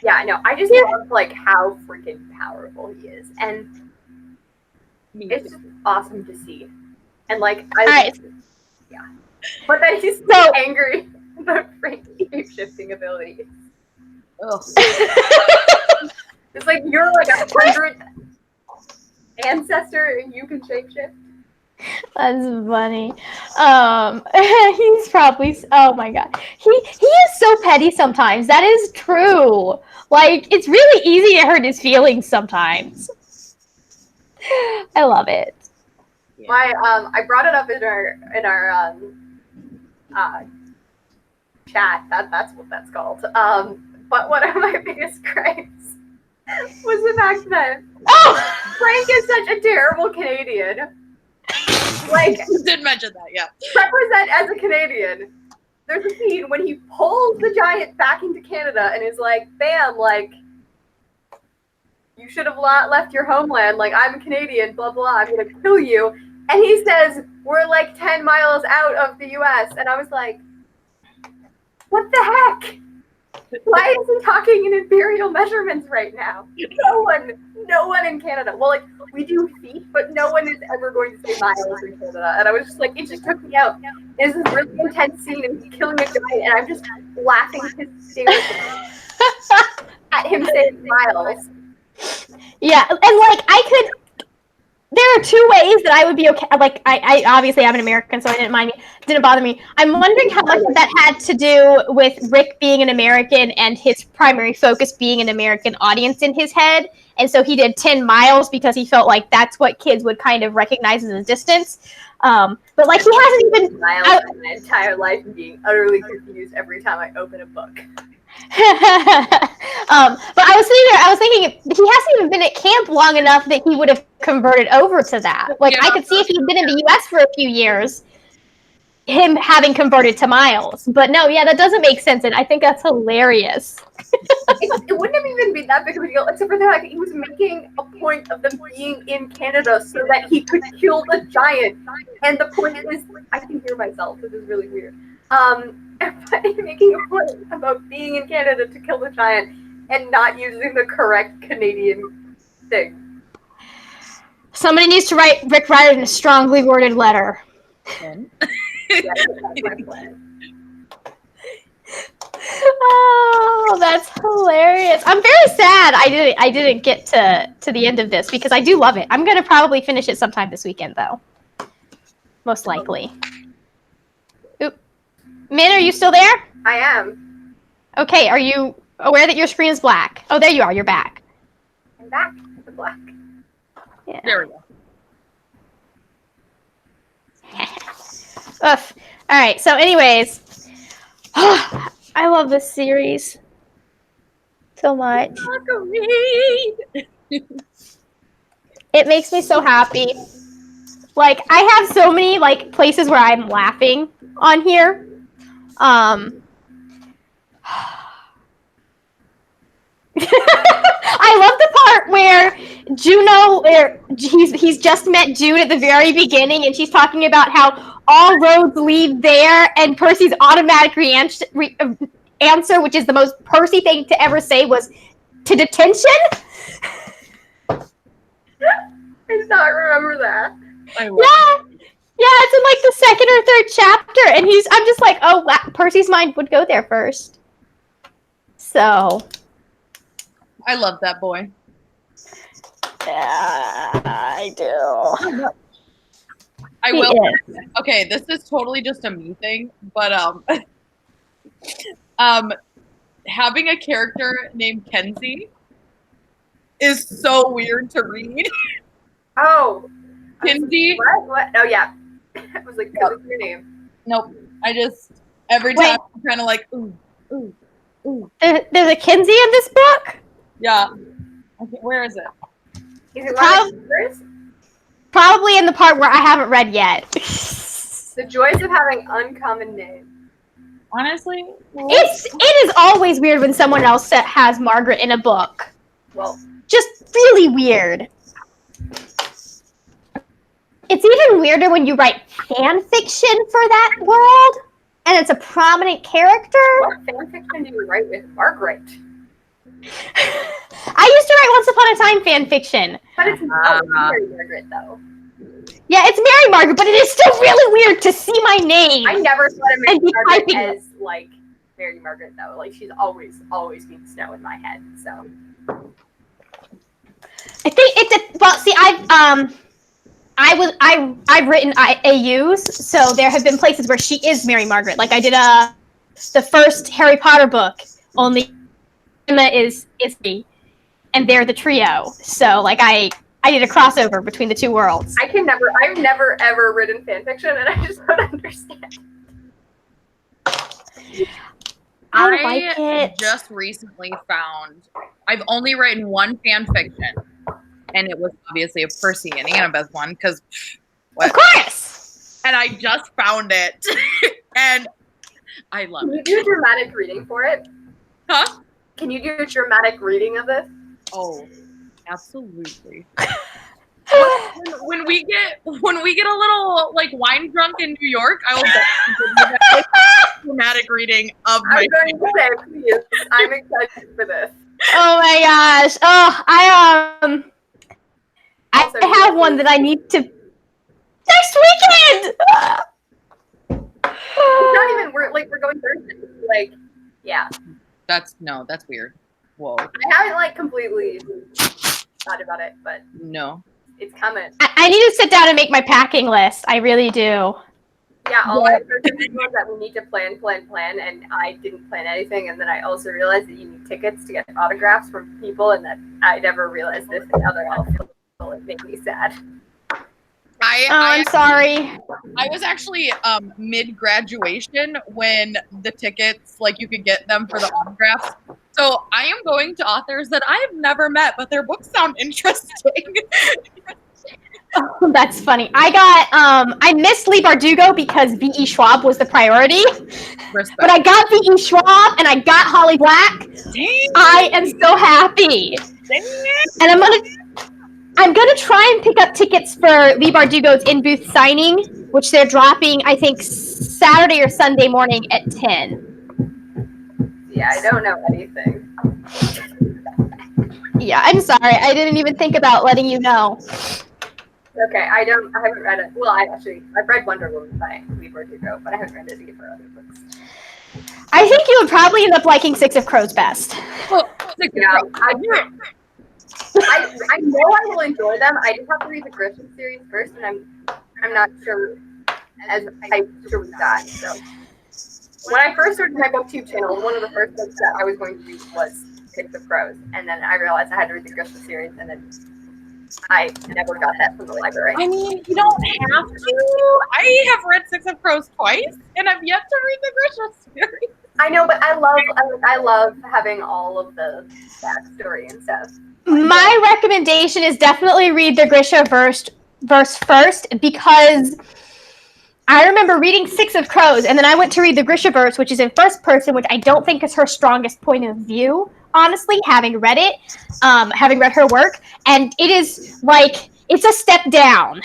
Yeah, no, I just love, like, how freaking powerful he is, and it's just awesome to see. And, like, yeah. But then he's so angry about Frank's shape-shifting ability. Ugh. It's like, you're like 100th ancestor and you can shape-shift. That's funny. He's probably, oh my god. He is so petty sometimes. That is true. Like, it's really easy to hurt his feelings sometimes. I love it. I brought it up in our chat. That's what that's called. But one of my biggest gripes was the fact that Frank is such a terrible Canadian. Like, You did mention that, yeah. represent as a Canadian. There's a scene when he pulls the giant back into Canada and is like, bam, like, you should have left your homeland. Like, I'm a Canadian, blah, blah, I'm going to kill you. And he says, we're like 10 miles out of the US. And I was like, what the heck? Why is he talking in imperial measurements right now? No one in Canada. Well, like, we do feet, but no one is ever going to say miles in Canada. And I was just like, it just took me out. There's this really intense scene and he's killing a guy, and I'm just laughing hysterically at him saying miles. Yeah, and like there are two ways that I would be okay. Like, I obviously am an American, so it didn't bother me. I'm wondering how much of that had to do with Rick being an American and his primary focus being an American audience in his head. And so he did 10 miles because he felt like that's what kids would kind of recognize as a distance. But like, he hasn't even miles in my entire life and being utterly confused every time I open a book. But I was thinking he hasn't even been at camp long enough that he would have converted over to that. Like, I could see if he'd been in the US for a few years, him having converted to miles. But no, yeah, that doesn't make sense, and I think that's hilarious. It wouldn't have even been that big of a deal, except for the fact that he was making a point of them being in Canada so that he could kill the giant. And the point is, I can hear myself, this is really weird. But making a point about being in Canada to kill the giant and not using the correct Canadian thing. Somebody needs to write Rick Riordan a strongly worded letter. Oh, that's hilarious. I'm very sad I didn't get to the end of this because I do love it. I'm gonna probably finish it sometime this weekend though. Most likely. Oop. Min, are you still there? I am. Okay, are you aware that your screen is black? Oh, there you are, you're back. I'm back. The black. Yeah. There we go. Ugh. All right. So, anyways, I love this series so much. It makes me so happy. Like, I have so many like places where I'm laughing on here. I love the part where Juno, he's just met June at the very beginning, and she's talking about how all roads lead there, and Percy's automatic answer, which is the most Percy thing to ever say, was to detention. I did not remember that. Yeah, it's in like the second or third chapter, and I'm just like, oh, wow, Percy's mind would go there first. So. I love that boy. Yeah, I do. I will. Okay, this is totally just a me thing, but having a character named Kenzie is so weird to read. Oh, Kenzie. What? Oh yeah. I was like, what's your name? Nope. I just every time I'm kind of like, ooh. There's a Kenzie in this book? Yeah. Okay, where is it? Is it one of yours? Probably in the part where I haven't read yet. The joys of having uncommon names. Honestly, it is always weird when someone else has Margaret in a book. Well, just really weird. It's even weirder when you write fan fiction for that world, and it's a prominent character. What fan fiction do you write with Margaret? I used to write Once Upon a Time fan fiction. But it's not Mary Margaret, though. Yeah, it's Mary Margaret, but it is still really weird to see my name. I never thought of Mary Margaret as, like, Mary Margaret, though. Like, she's always been Snow in my head, so. I think it's well. See, I've written AUs, so there have been places where she is Mary Margaret. Like I did the first Harry Potter book. Only Emma is me, and they're the trio. So like I I need a crossover between the two worlds. I've never ever written fan fiction, and I just don't understand. I like it. Just recently found, I've only written one fan fiction, and it was obviously a Percy and Annabeth one, because of course. And I just found it, and I love it. Can you do a dramatic reading for it? Huh? Can you do a dramatic reading of this? Oh, absolutely. when we get a little like wine drunk in New York, I will definitely give you a dramatic reading of my. I'm going to say, please. I'm excited for this. Oh my gosh! Oh, I have one that I need to next weekend. It's not even we're going Thursday. Like, yeah. That's weird. Whoa. I haven't like completely thought about it, but no, it's coming. I need to sit down and make my packing list. I really do. Yeah, all I heard was that we need to plan, and I didn't plan anything, and then I also realized that you need tickets to get autographs from people, and that I never realized this, and now they're all feel it made me sad. I'm sorry. I was actually mid-graduation when the tickets, like you could get them for the autographs. So I am going to authors that I have never met, but their books sound interesting. Oh, that's funny. I missed Lee Bardugo because V.E. Schwab was the priority. Respect. But I got V.E. Schwab and I got Holly Black. Dang. I am so happy. And I'm gonna try and pick up tickets for Lee Bardugo's in-booth signing, which they're dropping, I think, Saturday or Sunday morning at 10. Yeah, I don't know anything. Yeah, I'm sorry. I didn't even think about letting you know. Okay, I haven't read it. Well, I've read Wonder Woman by Lee Bardugo, but I haven't read any of her other books. I think you would probably end up liking Six of Crows best. Well, yeah, I know I will enjoy them. I just have to read the Griffin series first, and I'm not sure as sure with that. So when I first started my BookTube channel, one of the first books that I was going to read was Six of Crows, and then I realized I had to read the Griffin series, and then I never got that from the library. I mean, you don't have to. I have read Six of Crows twice, and I've yet to read the Grisham series. I know, but I love having all of the backstory and stuff. My recommendation is definitely read the Grisha verse first, because I remember reading Six of Crows, and then I went to read the Grisha verse, which is in first person, which I don't think is her strongest point of view, honestly, having read it, having read her work, and it is like, it's a step down,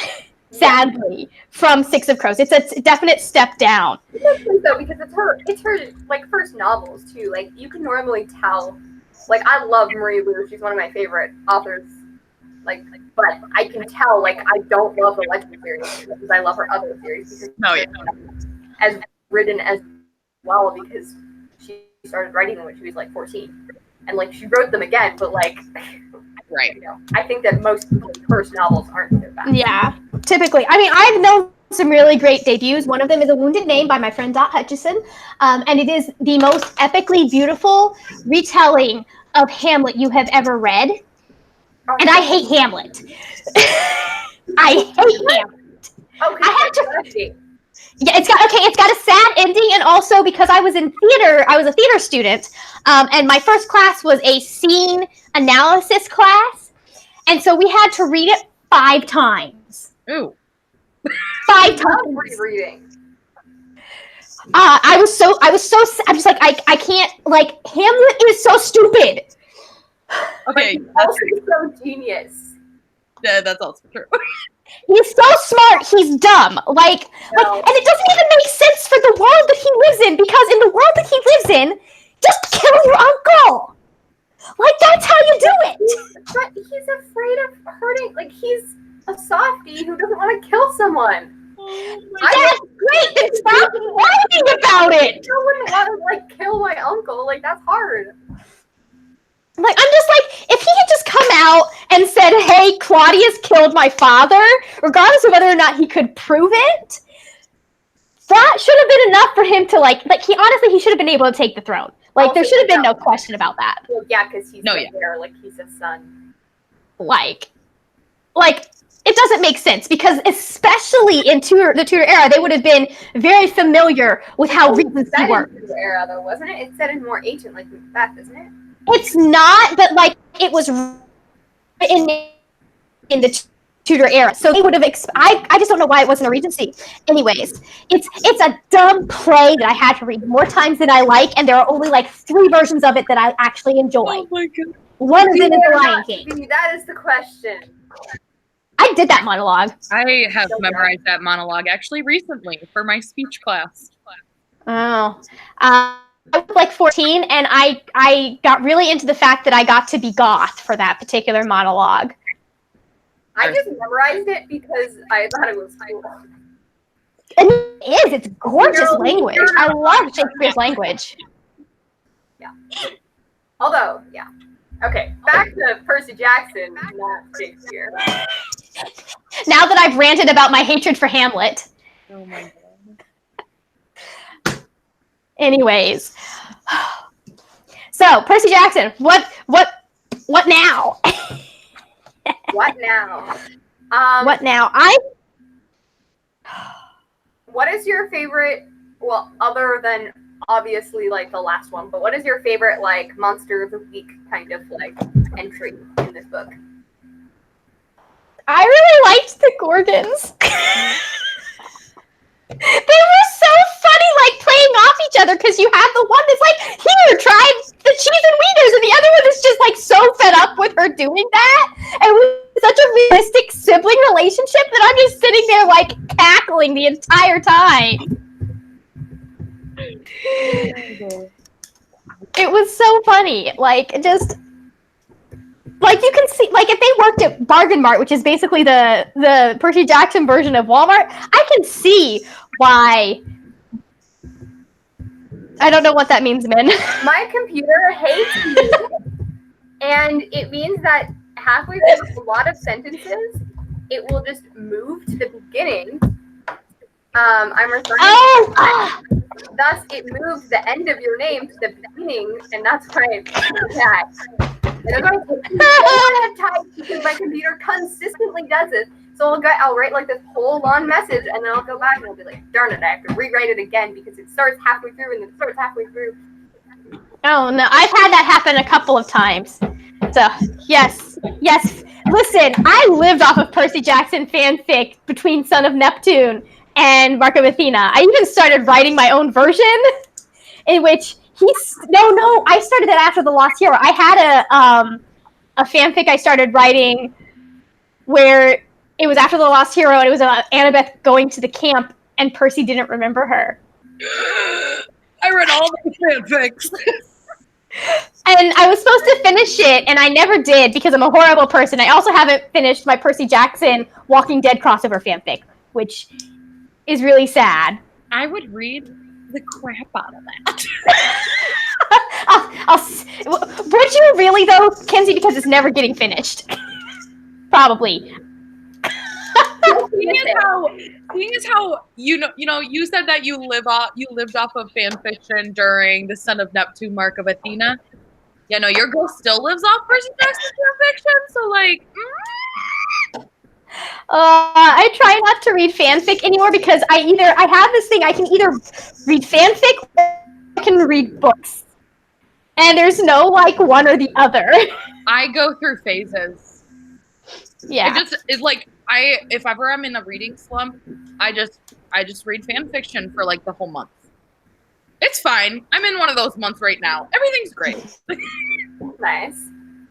sadly, from Six of Crows. It's a definite step down. Though, because it's her like first novels too. Like you can normally tell. Like I love Marie Lu. She's one of my favorite authors. Like, but I can tell. Like I don't love the Legend series because I love her other series. As written as well because she started writing them when she was like 14, and like she wrote them again. But like, right. You know, I think that most people's first novels aren't so bad. Yeah, typically. I mean, I've known some really great debuts. One of them is A Wounded Name by my friend Dot Hutchison, and it is the most epically beautiful retelling of Hamlet you have ever read. And I hate Hamlet. I hate Hamlet. Okay, I have to. Yeah, it's got a sad ending, and also because I was in theater, I was a theater student, and my first class was a scene analysis class, and so we had to read it 5 times. Ooh. 5 times rereading. I'm just like, I can't, like, Hamlet is so stupid. Okay. That's so genius. Yeah, that's also true. He's so smart, he's dumb. Like, and it doesn't even make sense for the world that he lives in, because in the world that he lives in, just kill your uncle. Like, that's how you do it. But he's afraid of hurting, like, he's a softie who doesn't want to kill someone. That's great, then stop whining about it. I wouldn't want to, like, kill my uncle. Like, that's hard. Like, I'm just like, if he had just come out and said, hey, Claudius killed my father, regardless of whether or not he could prove it, that should have been enough for him to, like he should have been able to take the throne. Like, also, there should have been no question about that. Well, yeah, because he's there, like, he's his son. Like, like, it doesn't make sense because especially in the Tudor era, they would have been very familiar with how Regency worked. Tudor era, though, wasn't it? It's set in more ancient, like Macbeth, isn't it? It's not, but like it was written in the Tudor era, so they would have. I just don't know why it wasn't a Regency. Anyways, it's a dumb play that I had to read more times than I like, and there are only like 3 versions of it that I actually enjoy. Oh my god! One of them is The Lion King. That is the question. I did that monologue. I have memorized that monologue actually recently for my speech class. Oh. I was like 14, and I got really into the fact that I got to be goth for that particular monologue. I just memorized it because I thought it was cool. And it is. It's gorgeous language. I love Shakespeare's language. Yeah. Although, yeah. Okay, back to Percy Jackson, not Shakespeare. Now that I've ranted about my hatred for Hamlet. Oh my god. Anyways. So, Percy Jackson, what now? What now? What now? What is your favorite, well, other than obviously like the last one, but what is your favorite like monster of the week kind of like entry in this book? I really liked the Gorgons. They were so funny, like playing off each other, because you have the one that's like, here, try the cheese and wieners, and the other one is just like so fed up with her doing that. And it was such a realistic sibling relationship that I'm just sitting there like cackling the entire time. It was so funny. Like, just like you can see, like if they worked at Bargain Mart, which is basically the Percy Jackson version of Walmart, I can see why. I don't know what that means, Min. My computer hates me, and it means that halfway through a lot of sentences, it will just move to the beginning. I'm referring thus, it moves the end of your name to the beginning, and that's why it's that. And I'm going to take a lot of time because my computer consistently does it. So I'll write like this whole long message, and then I'll go back and I'll be like, darn it, I have to rewrite it again because it starts halfway through and then it starts halfway through. Oh no, I've had that happen a couple of times. So yes. Listen, I lived off of Percy Jackson fanfic between Son of Neptune and Mark of Athena. I even started writing my own version in which I started that after The Lost Hero. I had a fanfic I started writing where it was after The Lost Hero, and it was about Annabeth going to the camp, and Percy didn't remember her. I read all the fanfics. And I was supposed to finish it, and I never did because I'm a horrible person. I also haven't finished my Percy Jackson Walking Dead crossover fanfic, which is really sad. I would read the crap out of that. Would you really, though, Kenzie? Because it's never getting finished. Probably. Seeing as how you said that you lived off of fan fiction during the Son of Neptune, Mark of Athena. Yeah, no, your girl still lives off Percy Jackson fan fiction. So like, I try not to read fanfic anymore because I have this thing. I can either read fanfic or I can read books, and there's no like one or the other. I go through phases. Yeah, if ever I'm in a reading slump, I just read fan fiction for like the whole month. It's fine. I'm in one of those months right now. Everything's great. Nice.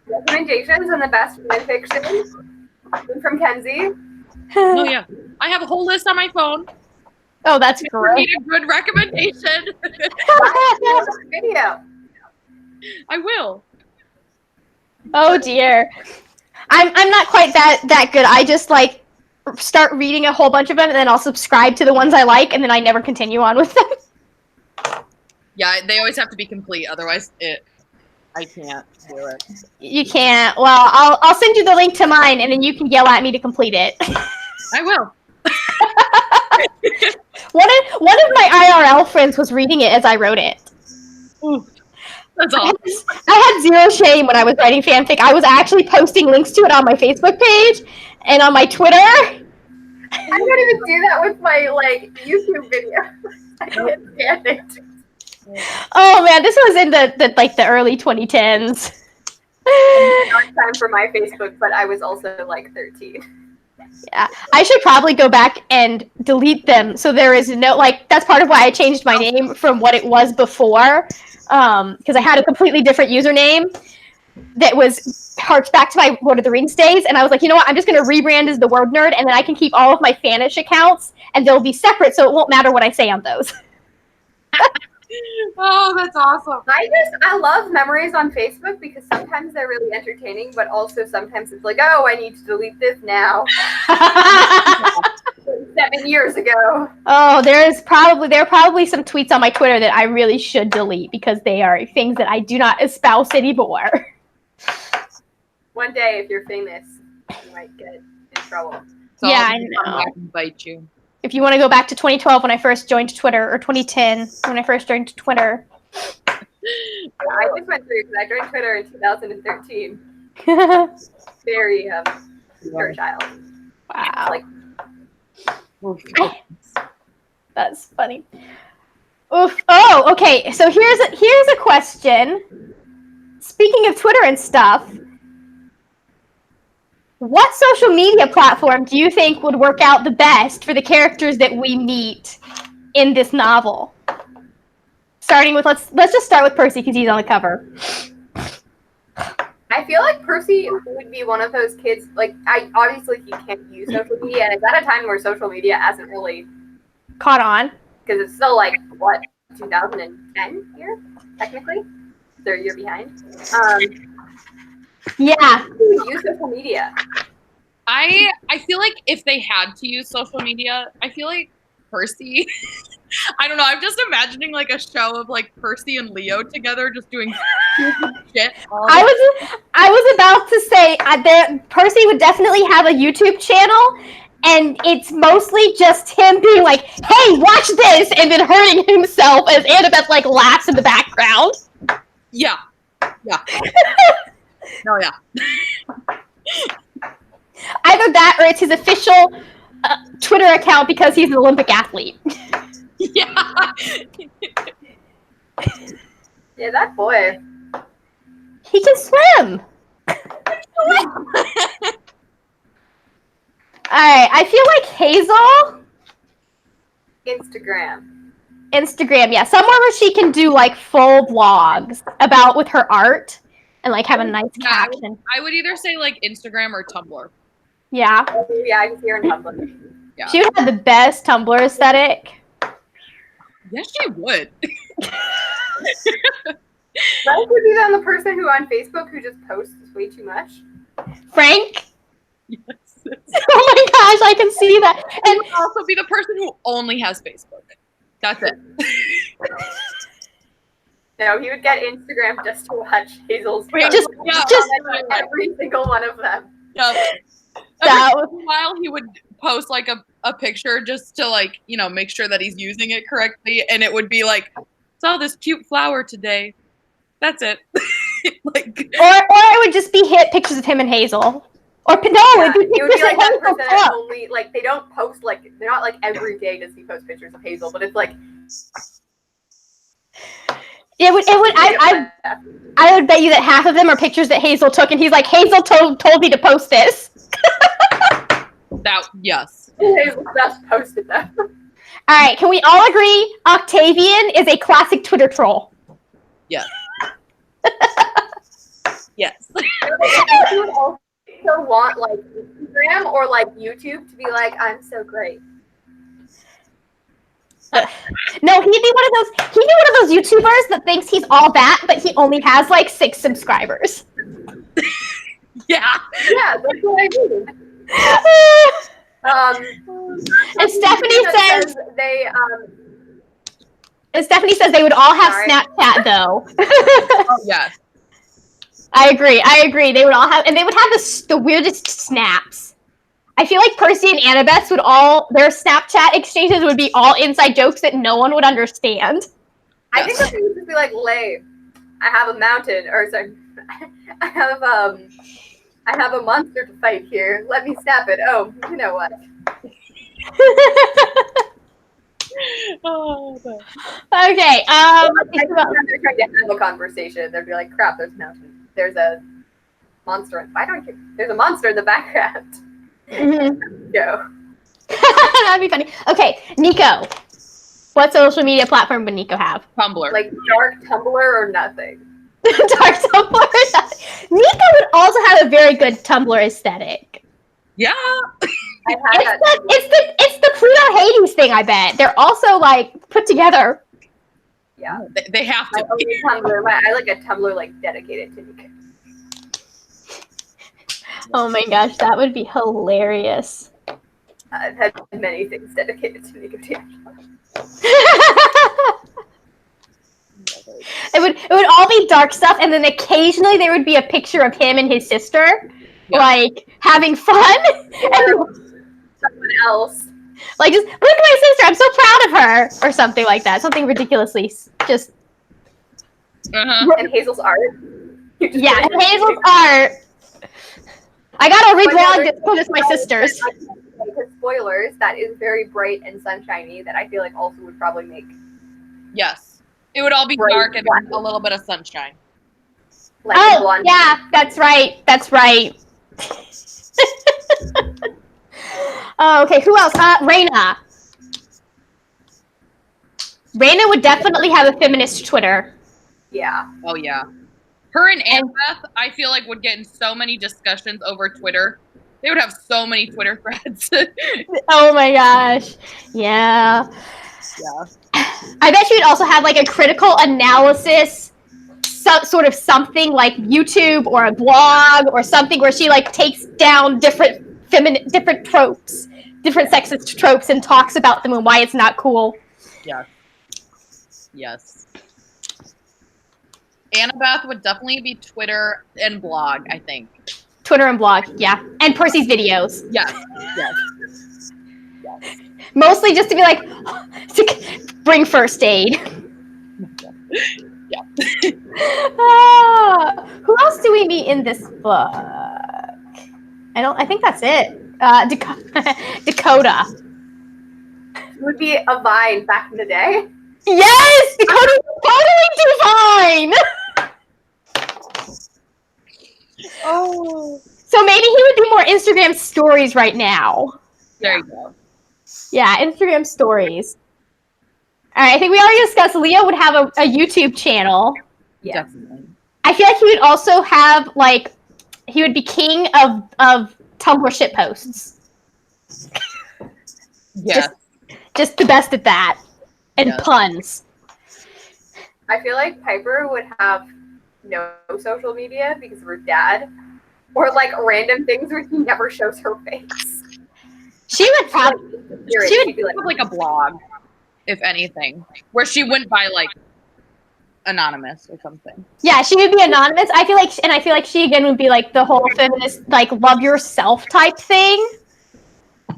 Recommendations on the best fan fiction from Kenzie. Oh yeah, I have a whole list on my phone. Oh, that's great. A good recommendation. Video. I will. Oh dear. I'm not quite that good. I just like start reading a whole bunch of them, and then I'll subscribe to the ones I like, and then I never continue on with them. Yeah, they always have to be complete, otherwise I can't do it. You can't. Well, I'll send you the link to mine, and then you can yell at me to complete it. I will. One of my IRL friends was reading it as I wrote it. Ooh, that's awesome. I had zero shame when I was writing fanfic. I was actually posting links to it on my Facebook page, And on my Twitter, I don't even do that with my like YouTube videos. I can't stand it. oh man, this was in the early 2010s. Dark time for my Facebook, but I was also like 13. Yeah, I should probably go back and delete them so there is no, like, that's part of why I changed my name from what it was before, because I had a completely different username that was harked back to my Lord of the Rings days, and I was like, you know what, I'm just going to rebrand as the Word Nerd, and then I can keep all of my Fanish accounts, and they'll be separate, so it won't matter what I say on those. Oh, that's awesome. I love memories on Facebook because sometimes they're really entertaining, but also sometimes it's like, oh, I need to delete this now. 7 years ago. Oh, there are probably some tweets on my Twitter that I really should delete because they are things that I do not espouse anymore. One day, if you're famous, you might get in trouble. So Yeah, I'll I come know. back and bite you. If you want to go back to 2012 when I first joined Twitter, or 2010 when I first joined Twitter. I just went through because I joined Twitter in 2013. Very pure child. Wow. Like, That's funny. Oof. Oh, okay. So here's a question. Speaking of Twitter and stuff, what social media platform do you think would work out the best for the characters that we meet in this novel? Starting with let's just start with Percy because he's on the cover. I feel like Percy would be one of those kids. Like, obviously he can't use social media, and it's at a time where social media hasn't really Caught on. because it's still like what 2010 here technically. They're a year behind. Yeah. Who would use social media? I feel like if they had to use social media, I feel like Percy. I don't know. I'm just imagining like a show of like Percy and Leo together, just doing shit. I was about to say that Percy would definitely have a YouTube channel, and it's mostly just him being like, "Hey, watch this," and then hurting himself as Annabeth like laughs in the background. Yeah. No, yeah. Either that or it's his official Twitter account because he's an Olympic athlete. Yeah. Yeah, that boy. He can swim. Alright, I feel like Hazel. Instagram, yeah. Somewhere where she can do like full vlogs about with her art and like have a nice caption. I would either say like Instagram or Tumblr. Yeah. Yeah, I can see her in Tumblr. Yeah. She would have the best Tumblr aesthetic. Yes, she would. Frank would be the person who on Facebook who just posts way too much. Frank? Yes. Oh my gosh, I can see that. And would also be the person who only has Facebook. That's it. No, he would get Instagram just to watch Hazel's Just every single one of them. Yeah. That Every once in a while he would post like a picture just to like, you know, make sure that he's using it correctly, and it would be like, saw this cute flower today. That's it. Like, or it would just be pictures of him and Hazel. Or no, Yeah, it'd be it would be like that Hazel person that up. only like they don't post like they're not like every day does he post pictures of Hazel, but it's like It would. I would bet you that half of them are pictures that Hazel took, and he's like, Hazel told me to post this. that, yes. Hazel just posted them. All right, can we all agree Octavian is a classic Twitter troll? Yes. Yes. You would also want like Instagram or like YouTube to be like, I'm so great. No, he'd be one of those YouTubers that thinks he's all that, but he only has like 6 subscribers. Yeah. Yeah, that's what I do. And Stephanie says they would all have Sorry. Snapchat though. Oh, yes. I agree. They would all have, and they would have the weirdest snaps. I feel like Percy and Annabeth's their Snapchat exchanges would be all inside jokes that no one would understand. I think that would just be like, Lay, I have a mountain, or sorry, I have I have a monster to fight here. Let me snap it. Oh, you know what? Oh, Okay. I think when they're trying to have a conversation, they'd be like, "Crap, there's a monster. I don't care. There's a monster in the background." Mhm. Go. That'd be funny. Okay, Nico. What social media platform would Nico have? Tumblr. Like dark Tumblr or nothing. Dark Tumblr. Nico would also have a very good Tumblr aesthetic. Yeah. I had that. It's the Pluto Hades thing. I bet they're also like put together. Yeah. They have My to. only Tumblr. I like a Tumblr like dedicated to Nico. Oh my gosh, that would be hilarious. I've had many things dedicated to Nico D'Angelo. It would all be dark stuff, and then occasionally there would be a picture of him and his sister, like having fun. Or someone else. Like, just look at my sister, I'm so proud of her, or something like that. Something ridiculously just. And Hazel's art. Yeah, and Hazel's art. I gotta reblog this because it's my sister's. Because spoilers, that is very bright and sunshiny. That I feel like also would probably make. Yes. It would all be Right. dark and then a little bit of sunshine. Like Oh, blonde. yeah, that's right. That's right. Oh, okay, who else? Raina. Raina would definitely have a feminist Twitter. Yeah. Oh, yeah. Her and Annabeth, I feel like, would get in so many discussions over Twitter. They would have so many Twitter threads. Oh my gosh. Yeah. Yeah. I bet she would also have like a critical analysis, sort of something like YouTube or a blog or something where she like takes down different tropes, different sexist tropes, and talks about them and why it's not cool. Yes. Yes. Annabeth would definitely be Twitter and blog, I think. Twitter and blog, yeah. And Percy's videos. Yes. Yes. Yes. Mostly just to be like, to bring first aid. Yeah. Who else do we meet in this book? I think that's it. Dakota. It would be a Vine back in the day. Yes! Dakota was totally divine! Oh. So maybe he would do more Instagram stories right now. There you go. Yeah, Instagram stories. All right, I think we already discussed Leo would have a YouTube channel. Yeah. Definitely. I feel like he would also have, like, he would be king of Tumblr shitposts. Yes. Just the best at that. And Yes. puns. I feel like Piper would have no social media because of her dad, or like random things where he never shows her face. She would probably. She'd be like, Have like a blog, if anything, where she went by like anonymous or something. Yeah, she would be anonymous. I feel like she again would be like the whole feminist, like, love yourself type thing.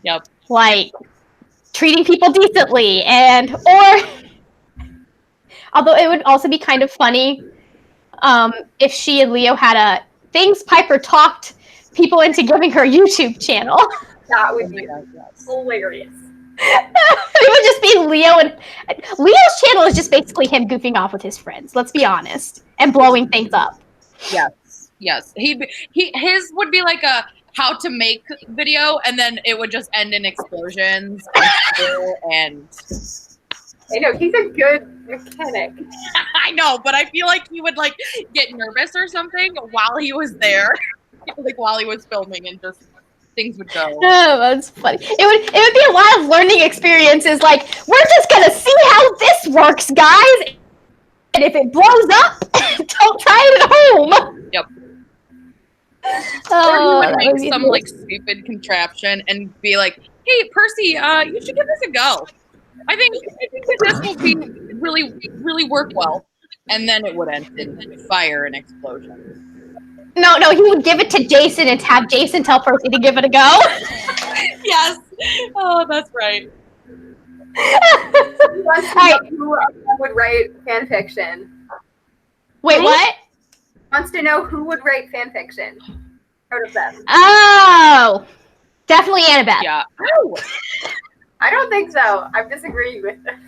Yep. Like treating people decently, or although it would also be kind of funny if she and Leo had a things Piper talked people into giving her YouTube channel. that would be Yes. hilarious. It would just be Leo, and Leo's channel is just basically him goofing off with his friends. Let's be honest, and blowing things up. Yes. Yes. His would be like a how to make video, and then it would just end in explosions and I know he's a good mechanic. I know, but I feel like he would like get nervous or something while he was there, like while he was filming, and just things would go. Oh, that's funny. It would be a lot of learning experiences. Like, we're just gonna see how this works, guys. And if it blows up, don't try it at home. Yep. Oh, Or he would that make would be some like stupid contraption and be like, "Hey, Percy, you should give this a go. I think that this will be really work well." And then it would end in fire and explosion. No, he would give it to Jason and have Jason tell Percy to give it a go. Yes. Oh, that's right. He wants to Alright. know who would write fan fiction. Wait, what? Wants to know who would write fan fiction. out of them? Oh, definitely Annabeth. Yeah. I don't think so. I'm disagreeing with this.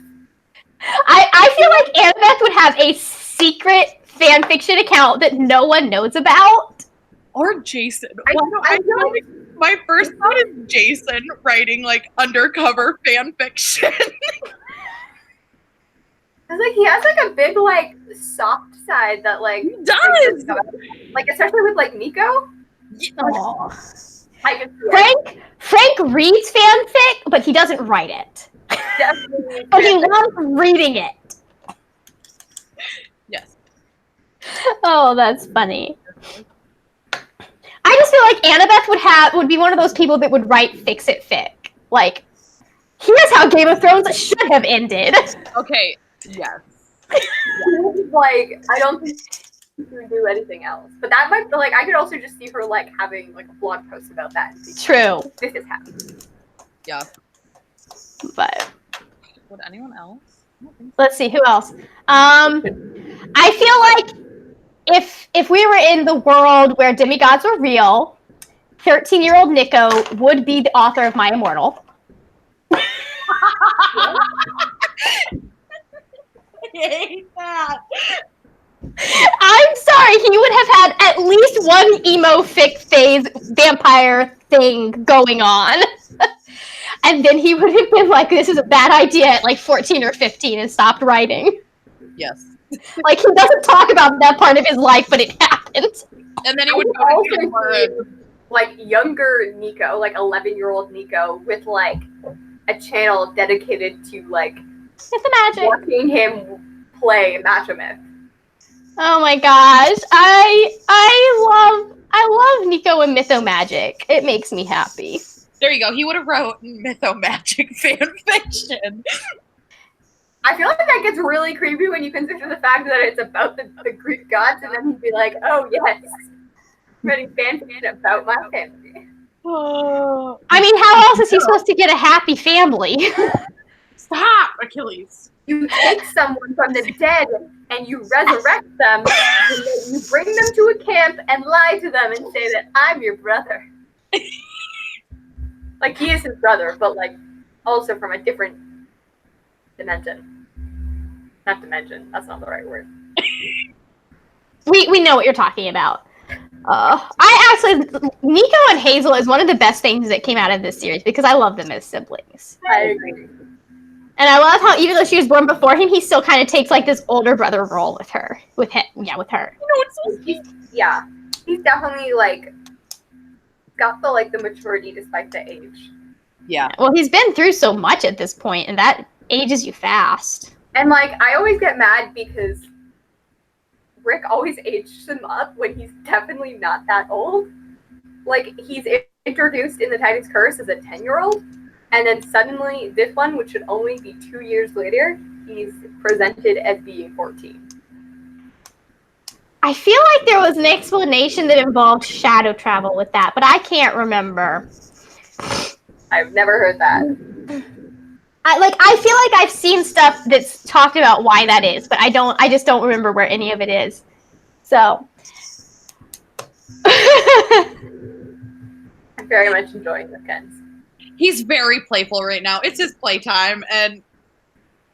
I feel like Annabeth would have a secret fan fiction account that no one knows about. Or Jason. I know. My first thought is Jason writing like undercover fan fiction. Cause like he has like a big like soft side that like He does. like especially with like Nico. Aw. I can see it. Frank reads fanfic, but he doesn't write it. Definitely. But he loves reading it. Yes. Oh, that's funny. I just feel like Annabeth would be one of those people that would write fix-it fic. Like, here's how Game of Thrones should have ended. Okay. Yes. Like I don't think she would do anything else. But that might like I could also just see her like having like a blog post about that. True. This is happening. Yeah. But Would anyone else? I don't think so. let's see, who else? I feel like if we were in the world where demigods were real, 13-year-old Nico would be the author of My Immortal. I hate that. I'm sorry, he would have had at least one emo fic phase vampire thing going on. And then he would have been like, this is a bad idea at like 14 or 15 and stopped writing. Yes. Like, he doesn't talk about that part of his life, but it happened. And then he I would could go also to more see like younger Nico, like 11-year-old Nico, with like a channel dedicated to like It's a magic. watching him play Match a Myth. Oh my gosh. I love Nico and Mytho Magic. It makes me happy. There you go. He would have wrote Mythomagic fan fiction. I feel like that gets really creepy when you consider the fact that it's about the Greek gods, and then he'd be like, "Oh yes, writing fan fiction about my family." Oh, I mean, how else is he supposed to get a happy family? stop, Achilles. You take someone from the dead and you resurrect them, and then you bring them to a camp and lie to them and say that I'm your brother. Like he is his brother, but like also from a different dimension. Not dimension. That's not the right word. We know what you're talking about. Nico and Hazel is one of the best things that came out of this series because I love them as siblings. I agree. And I love how even though she was born before him, he still kind of takes like this older brother role with her. With her. You know, it's so sweet. Yeah, he's definitely like got the maturity despite the age. Yeah. Well, he's been through so much at this point, and that ages you fast. And like I always get mad because Rick always ages him up when he's definitely not that old. Like he's introduced in the Titan's Curse as a 10-year-old, and then suddenly this one, which should only be 2 years later, he's presented as being 14. I feel like there was an explanation that involved shadow travel with that, but I can't remember. I've never heard that. I feel like I've seen stuff that's talked about why that is, but I just don't remember where any of it is. So I'm very much enjoying the Kens. He's very playful right now. It's his playtime, and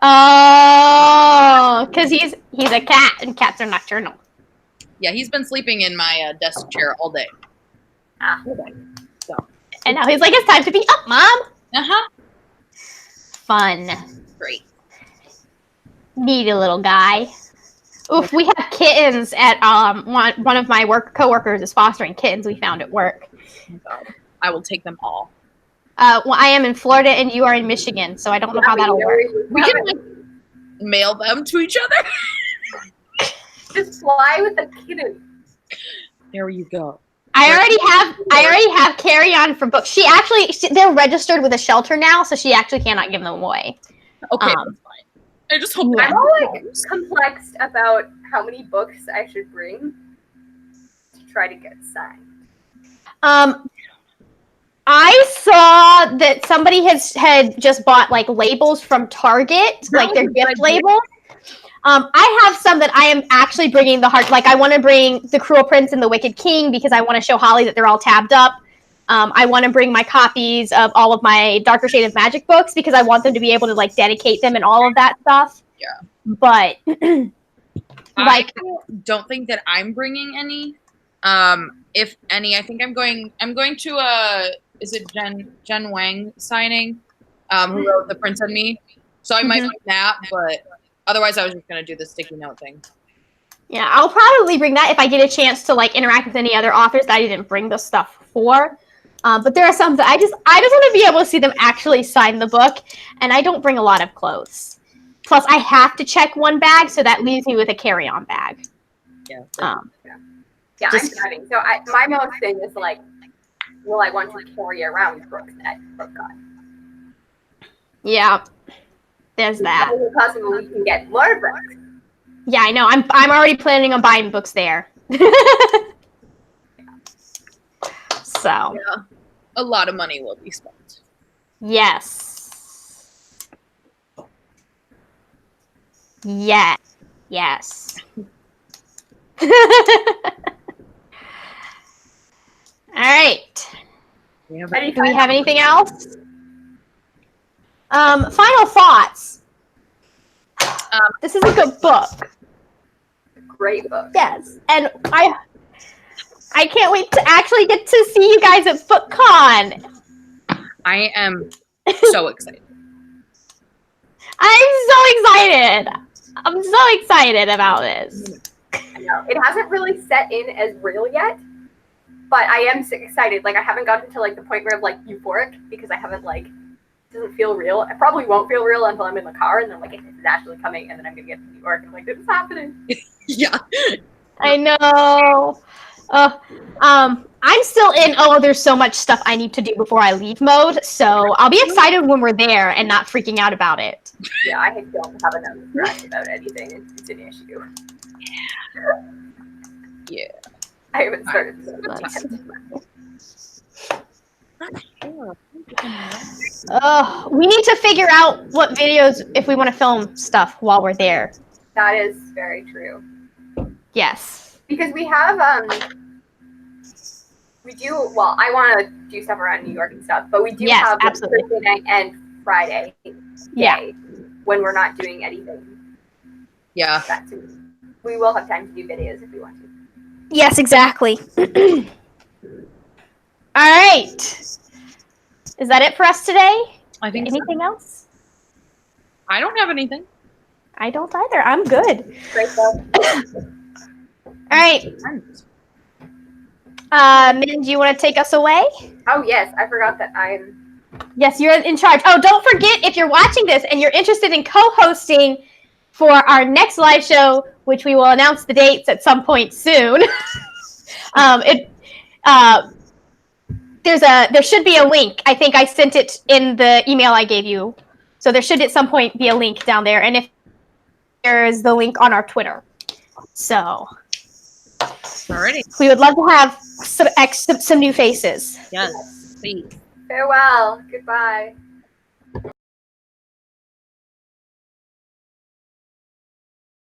oh, because he's a cat, and cats are nocturnal. yeah, he's been sleeping in my desk chair all day. Ah. And now he's like, it's time to be up, Mom. Uh-huh. Fun. Great. Needy little guy. Oof, we have kittens at one of my coworkers is fostering kittens we found at work. Oh, God. I will take them all. Well, I am in Florida and you are in Michigan, so I don't know how that'll work. We can like mail them to each other. Just fly with the kitten. There you go. I already have Carry On for books. They're registered with a shelter now, so she actually cannot give them away. Okay, that's fine. I just hope yeah. I'm all like complexed about how many books I should bring to try to get signed. I saw that somebody had just bought like labels from Target, like their gift labels. I have some that I am actually bringing I want to bring The Cruel Prince and The Wicked King because I want to show Holly that they're all tabbed up. I want to bring my copies of all of my Darker Shade of Magic books because I want them to be able to like dedicate them and all of that stuff. Yeah. But I don't think that I'm bringing any. If any, I think I'm going to is it Jen Wang signing? Who wrote The Prince and Me. So I might bring that, but otherwise I was just gonna do the sticky note thing. Yeah, I'll probably bring that if I get a chance to like interact with any other authors that I didn't bring the stuff for. But there are some that I just want to be able to see them actually sign the book, and I don't bring a lot of clothes. Plus, I have to check one bag, so that leaves me with a carry-on bag. Yeah, I'm driving. So my most thing is like, will I want to carry around books at BookCon? Yeah, there's that. It's possible we can get more books. Yeah, I know. I'm already planning on buying books there. So yeah, a lot of money will be spent. Yes. Yes. Yes. All right. Do we have anything else? Final thoughts. This is a good book. Great book. Yes, and I can't wait to actually get to see you guys at BookCon. I am so excited. I'm so excited. I'm so excited about this. I know. It hasn't really set in as real yet, but I am excited. Like, I haven't gotten to like the point where I'm like euphoric because I haven't like, it doesn't feel real. I probably won't feel real until I'm in the car and then like, it's actually coming and then I'm gonna get to New York and I'm like, this is happening. Yeah. I know. I'm still in, there's so much stuff I need to do before I leave mode, so I'll be excited when we're there and not freaking out about it. Yeah, I don't have enough stress about anything. It's an issue. Yeah. I haven't started. We need to figure out what videos, if we want to film stuff while we're there. That is very true. Yes. Because we have, I want to do stuff around New York and stuff, but we do have absolutely. Thursday night and Friday day when we're not doing anything. Yeah. We will have time to do videos if we want to. Yes, exactly. All right. Is that it for us today? I think anything else? I don't have anything. I don't either. I'm good. Great stuff. All right. Min, do you want to take us away? Oh, yes. I forgot that I'm... Yes, you're in charge. Oh, don't forget, if you're watching this and you're interested in co-hosting for our next live show, which we will announce the dates at some point soon, there should be a link. I think I sent it in the email I gave you. So there should at some point be a link down there. And if there's the link on our Twitter. So... Alrighty. We would love to have some new faces. Yes, please. Farewell. Goodbye.